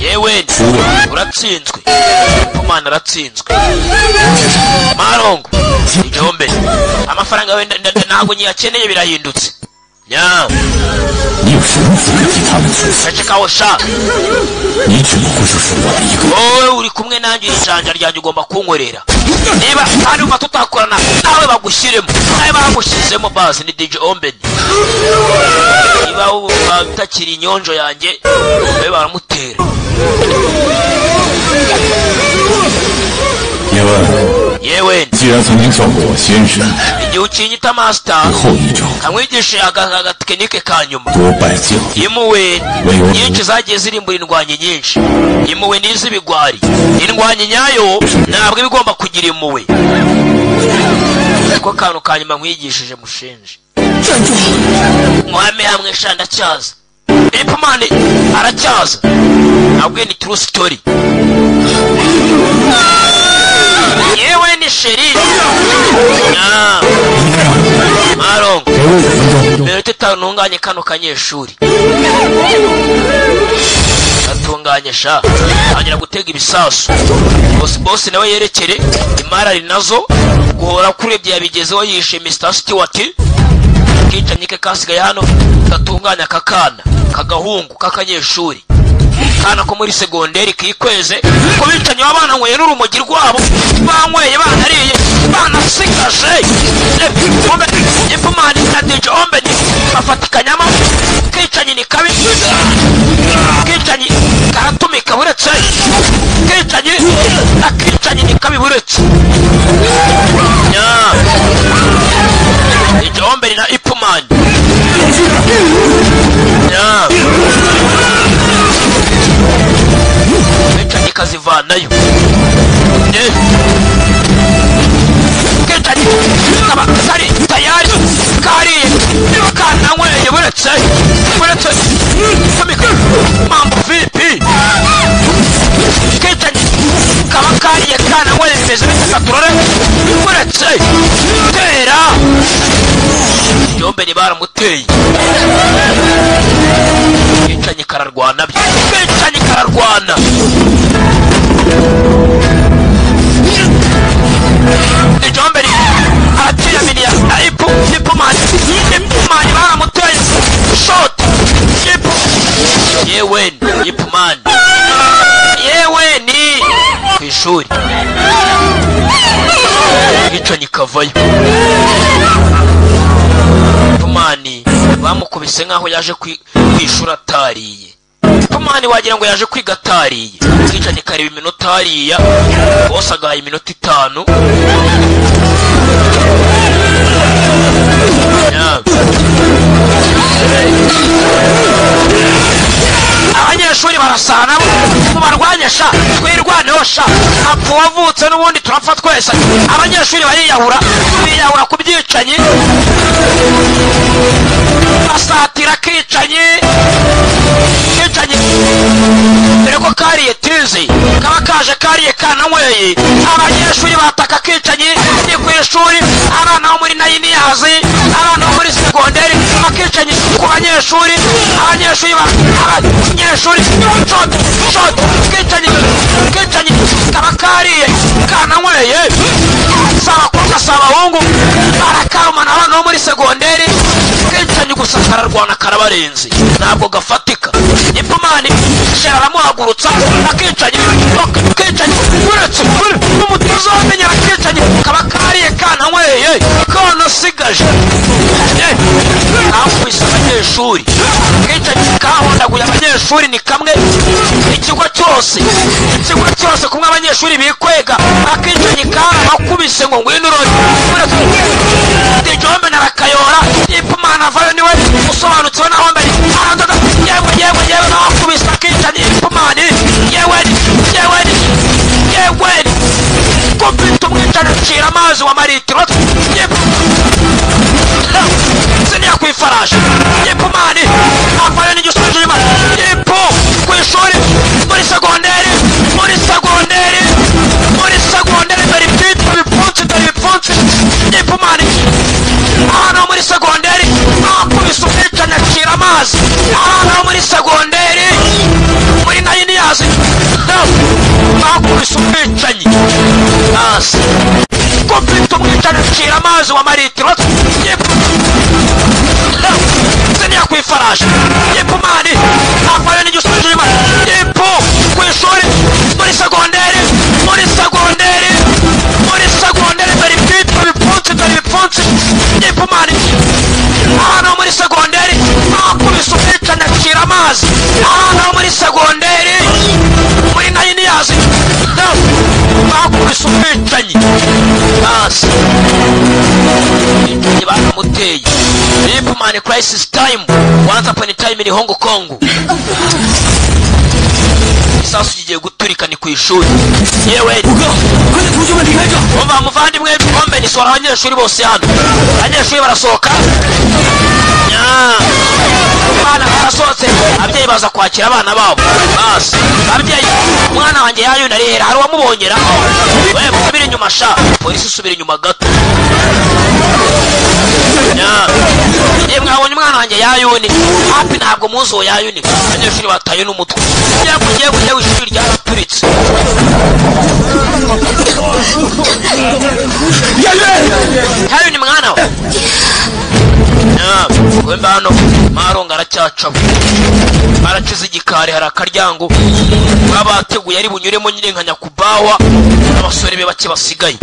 Yewe uratsinzwe Ipomani aratsinzwe Marongo igihombe amafaranga wenda ntabwo nyakeneye birahindutse nya Chakawo sha Owe uri kumwe nanjye ijanja ryanjye ugomba kunkorera niba kandi umva tutakorana nawe bagushyiremo nawe bagushyizemo basi ni DJ Ombeni niba utakiri inyonjo yanjye nawe baramutera yewe igihe ukinyita master kamwigishe agatekinike ka nyuma imuwe nyinshi zagiye zirimbura indwanyi nyinshi imuwe n'iz'ibigwari indwanyi nyayo ntabwo ibigomba kugira imuwe ko kantu ka nyuma nkwigishije mushenje mwame hamwe shanda cyaza Ipomani aracyaza ntabwo ni true story yewe ni sheri Marongo mbere tutantunganye kano kanyeshuri atunganye sha agira gutega ibisasu boss nawe yerekere imara rinazo guhora kurebye yabigezeho yishe Mr. Stewart kicanyike kasigaye hano gatunganya kakana kagahungu kakanyeshuri kana ko muri segonderi kikweze ko bicanye abana ngwe n'urumogi rwabo banyweye banariye banasigaje Ipomani na DJ Ombeni bafatikanyamo kicanye ni kabi kicanye karatumika buretse kicanye akicanye ni kabi buretse nya DJ Ombeni na Ipomani nya kicanye kazivanayo kicanye kaba kari tayari kari kananyweye buretse kamika mambo vipi kicanye kaba kariye kananyweye bimeze bitakaturore buretse tera Ombeni baramuteye kicanye kararwana kicanye kararwana Ombeni atira mini ya Ipomani baramuteye shot yewe Ipomani yewe ni kwishuri kicanye kavayo Ipomani bamukubise nkaho yaje kwishura tariye Ipomani wagira ngo yaje kwiga tariye kicanye kareba iminota hariya bose agaye iminota 5 abanyeshuri barasana mu barwanyasha twirwaneho sha apfu wavutse n'ubundi turapfa twese abanyeshuri biyahura kubyicanyi basatira kicanye dore ko kariye tizi kaba kaje kariye kananyweye abanyeshuri bataka kicanye ni ku ishuri abana bo muri nayiniyazi abana bo muri segonderi bakicanye ku banyeshuri abanyeshuri shot kicanye kaba kariye kananyweye saba kuka saba hungu barakarumana abana bo muri segonderi kicanye gusa kararwana karabarenze ntabwo gafatika Ipomani shera aramuhagurutsa akicanye uretse umutuzo wamenya akicanye kaba kariye kananyweye kona sigaje akubise abanyeshuri kicanye kahondaguye abanyeshuri ni kamwe ikigo cyose kumwe abanyeshuri bikwega akicanye akubise ngo ngwino urore DJ Ombeni arakayora Ipomani avayo niwe usobanutseho na Ombeni yewe nakubise akicanye Ipomani yewe kubita umwicane ucira amazi wa maritiro siniya kwifarashi Ipomani avayo n'igisubizo nyuma Ipo ku ishuri muri segonderi dore ibipfunsi Ipomani abana bo muri segonderi nakubise umwicane acira amazi umukozi wa maritiro ziniya ku ifarashi yipumani afayo n'igisuje inyuma yipu ku ishuri muri segonderi dore ibipfunsi yipumani ahantu ho muri segonderi akubise umwicanye acira amazi ahantu ho muri segonderi muri nayini yazi akubise umwicanyi basi umwicanyi bakamuteye yipumani crisis time once upon a time in Hong Kong isasu kigiye guturika ni ku ishuri yewe umva muvandimwe kombe nisora abanyeshuri bose hano abanyeshuri barasohoka abana barasohotse ababyeyi baza kwakira abana babo basi ababyeyi umwana wanjye yayuna rero hari uwamubonyera we musubire inyuma sha polisi isubira inyuma gato mwabonye umwana wanjye yayuni hapi ntabwo muzi uwo yayuni abanyeshuri bataye n'umutwe mugiye kujya w'ishuri ryaraturitse yayuni mwana we wemba hano maronga aracyacamo aracize igikari hari akaryango babateguye ari bunyuremo nyine nka nyakubawa n'abasore be bake basigaye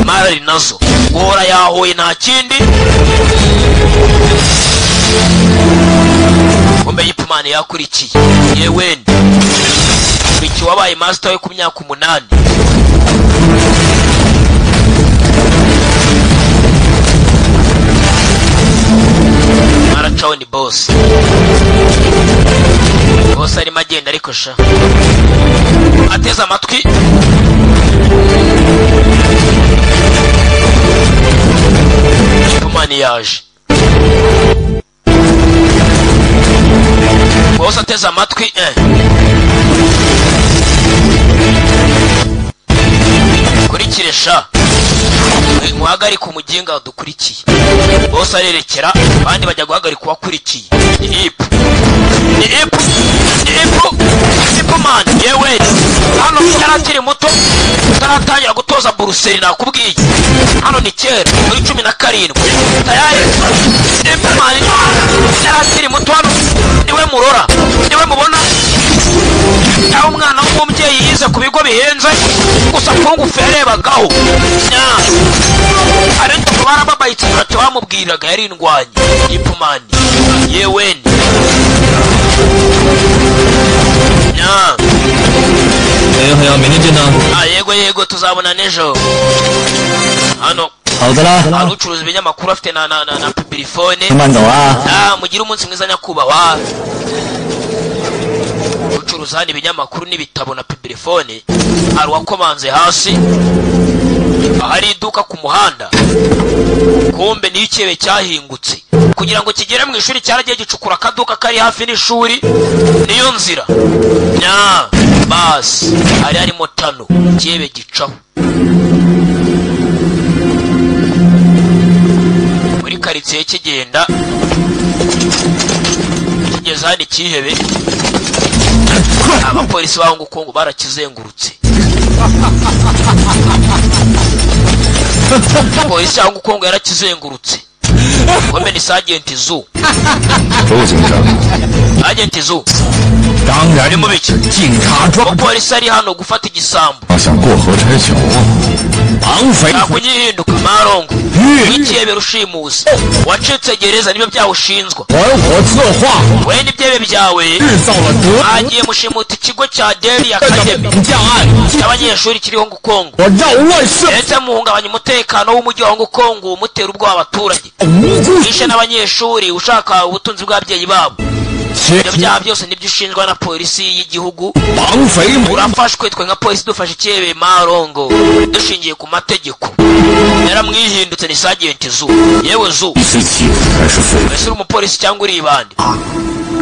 marari nazo guhora yahoye nta kindi kombe yipumane yakurikiye yewe iki wabaye master we ku myaka 8 aracaho ni boss arimo agenda ariko sha ateze amatwi yipumane yaje boss ateze amatwi kurikire sha muhagarika umuginga dukurikiye bose arerekera abandi bajya guhagarika uwakurikiye ipu man yewe hano yarakiri muto utaratangira gutoza buruseli nakubwiye hano ni kera muri 17 tayari ipu man yarakiri muto hano niwe murora niwe mubona yaho umwana w'umubyeyi yize ku bigo bihenze gusa kungufu yarebagaho ariko barababayitse ntacyo bamubwiraga yari indwanyi yipumani yewe yego tuzabona nejo hano hari ucuruza ibinyamakuru afite na pipirifone mugire umunsi mwiza nyakubahwa ucuruza hano ibinyamakuru n'ibitabo na pipirifone hari uwakomanze hasi ahari iduka ku muhanda kumbe niyo ikebe cyahingutse kugira ngo kigere mu ishuri cyaragiye gicukura akaduka kari hafi n'ishuri niyo nzira basi hari harimo tano ikebe gicaho muri karitsiye kigenda kigeze hano ikihebe abapolisi ba Hong Kong barakizengurutse polisi ya Hong Kong yarakizengurutse kombe ni Sergeant Zu Sergeant Zu ari mu biki polisi ari hano gufata igisambo kunyihinduka marongo ikiyebe rushimusi wacitse gereza nibyo byawushinzwa we n'ibyebe byawe agiye mushimuta ikigo cya Delhi Academy cy'abanyeshuri kiri Hong Kong ndetse muhungabanya umutekano w'umujyi wa Hong Kong umutera ubwoba abaturage bishe n'abanyeshuri ushaka ubutunzi bw'ababyeyi babo ibyo byaha byose nibyo ushinjwa na polisi y'igihugu urafashwe twe nka polisi dufashe ikiyebe marongo dushingiye ku mategeko yaramwihindutse ni Sergeant Zu yewe Zu uri umupolisi cyangwa uri ibandi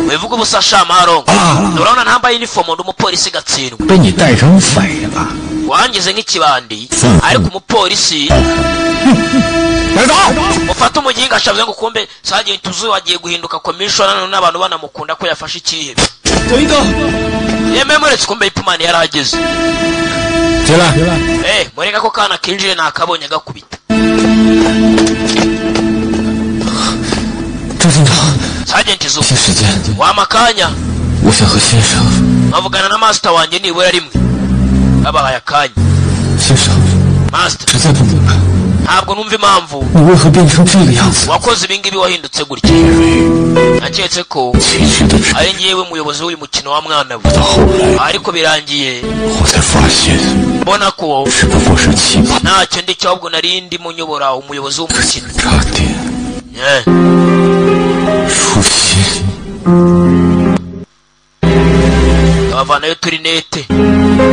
wevuga ubusa sha marongo urabona ntambaye uniform ndi umupolisi gatsindwa wangize nk'ikibandi ariko umupolisi ufata umuginga ashavuze ngo kumbe Sergeant Zu wagiye guhinduka commissioner n'abantu banamukunda ko yafashe ikihebe yememuretse kumbe ipumani yarahageze mureka ko kana kinjire nakabonye gakubita 周警长， Sergeant Zu 些时间， wamakanya 我想和先生。 nkavugana na master wanjye nibura rimwe abahaye akanya 先生， master 实在不明白， ntabwo numva impamvu 你为何变成这个样子？ wakoze ibingibi wahindutse gutya naketse ko 其实的是， ari ngewe muyobozi w'uyu mukino wa mwana we 到后来 ariko birangiye 我才发现， mbona ko 只不过是期盼， ntacyo ndi cyo ahubwo nari ndimo nyobora umuyobozi w'umukino 差点 出现。 abavanayo turinete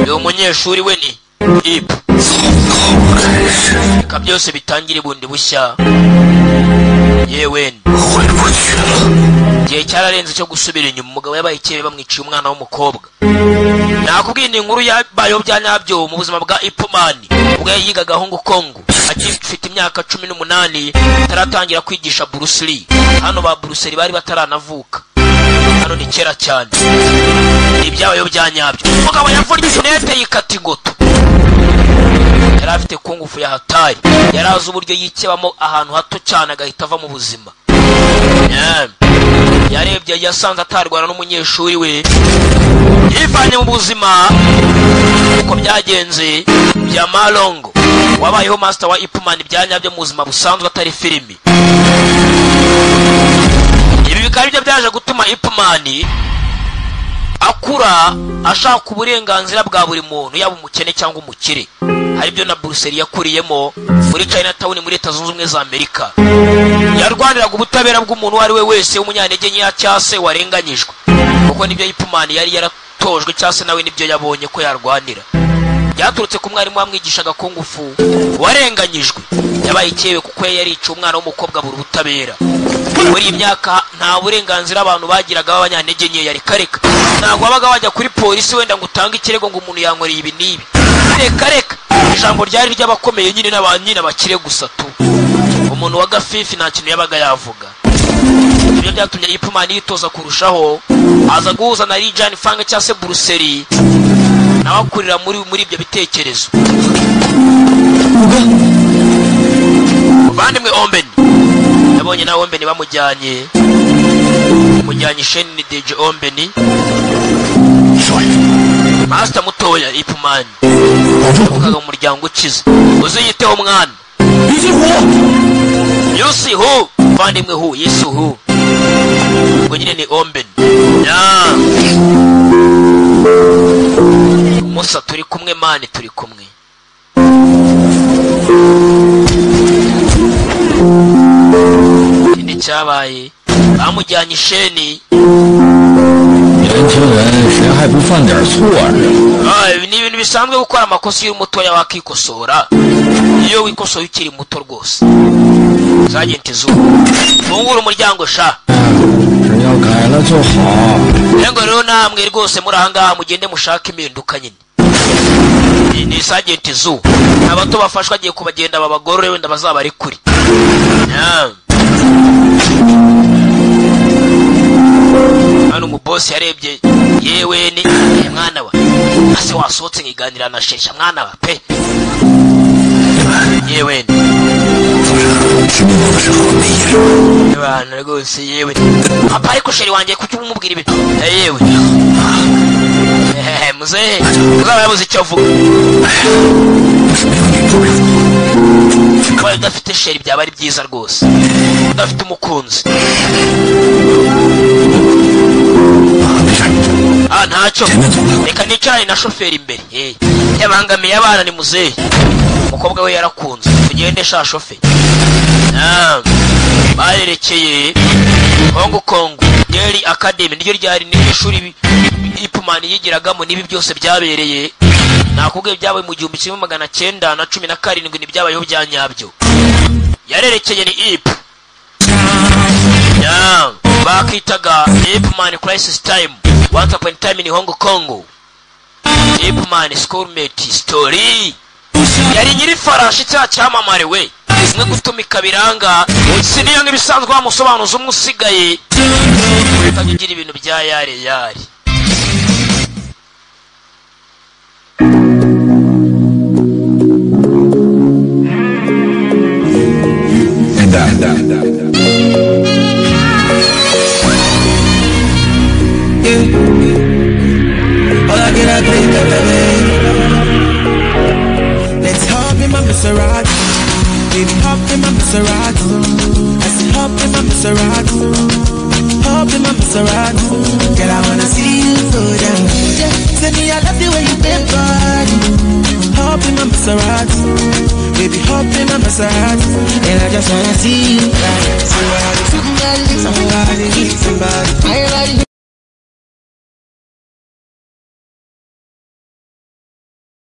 uyu munyeshuri we ni ipu 从头开始， reka byose bitangire bundi bushya yewe 回不去了。 igihe cyararenze cyo gusubira inyuma umugabo yabaye ikebe bamwiciye umwana w'umukobwa nakubwiye ni inkuru yabayeho bya nyabyo mu buzima bwa ipumani ubwo yigaga Hong Kong agifite imyaka 18 ataratangira kwigisha Bruce Lee hano ba Bruce Lee bari bataranavuka hano ni kera cyane ibyabayeho bya nyabyo umugabo yavunnye inete yikata ingoto yari afite kungufu ya hatari yari azi uburyo yikebamo ahantu hato cyane agahita ava mu buzima yarebye yasanze atarwana n'umunyeshuri we yivanye mu buzima uko byagenze bya Malongo wabayeho master wa Ipman byanyabyo mu buzima busanzwe atari filimi ibi bikaba byo byaje gutuma Ipman akura ashaka uburenganzira bwa buri muntu yaba umukene cyangwa umukire haribyo na Bruce Lee yakuriyemo muri Chinatown muri Leta Zunze Ubumwe za Amerika yarwaniraga ubutabera bw'umuntu wari we wese w'umunyantege nke cyase warenganyijwe kuko nibyo Ipman yari yaratojwe cyase nawe nibyo yabonye ko yarwanira byaturutse ku mwarimu wamwigishaga kungufu warenganyijwe yabaye icyewe kuko yari ica umwana w'umukobwa buri butabera muri imyaka nta burenganzira abantu bagiraga b'abanyantege nke yari kareka ntabwo wabaga wajya kuri polisi wenda ngo utange ikirego ngo umuntu yankoreye ibi n'ibi reka ijambo ryari ry'abakomeye nyine n'abanyina bakire gusa tu umuntu wa gafifi nta kintu yabaga yavuga ibyo byatumye Ipman yitoza kurushaho aza guhuza na Lee Jan Fang cyangwa se Bruce Lee nawe akurira muri ibyo bitekerezo bandi mwe Omben yabonye na Omben bamujyanye Shen ni DJ Omben master mutoya Ipman ukaga mu muryango ukiza uziyiteho mwana Yusi hu bandi mwe hu Yesu hu ngo nyine ni Omben Musa turi kumwe mani turi kumwe ikindi cyabaye bamujyanye Sheni 年轻人谁还不犯点错呢？ ni ibintu bisanzwe gukora amakosa y'umutoya wakikosora iyo wikosoye ukiri muto rwose Sergeant Zu fungura umuryango sha 只要改了就好。 Ngo rero namwe rwose muri ahangaha mugende mushaka impinduka nyine ni Sergeant Zu abato bafashwa agiye kubagenda babagorore wenda bazaba ari kuri hano umubosi yarebye yewe ni mwana wa ase wasohotse nkiganira na Shesha mwana wa pe yewe bana rwose yewe papa ariko sheri wanjye kuki umubwira ibintu yewe muzehe uzaba yabuze icyo avuga kuba udafite sheri byaba ari byiza rwose udafite umukunzi ntacyo reka nicarane na shoferi imbere yabangamiye abana ni muzehe umukobwa we yarakunze tugende sha shoferi barerekeye Hong Kong Daily Academy niryo ryari n'ishuri Ipman yigiragamo nibi byose byabereye nakubwiye byabaye mu 1917 nibyabayeho bya nyabyo yarerekeye ni Ip bakitaga Ipman Crisis Time Once Upon a Time in Hong Kong Ipman Schoolmate Story yari nyiri farashi cya cyamamare we umwe gutumika biranga siniyo nk'ibisanzwe bamusobanuza umwe usigaye utagira ibintu bya yare Maserati. I say hop in my Maserati. Hop in my Maserati. Girl, I wanna see you go down. Say me I love the way you bend body. Hop in my Maserati. Baby, hop in my Maserati. And I just wanna see you ride. Somebody, somebody, somebody.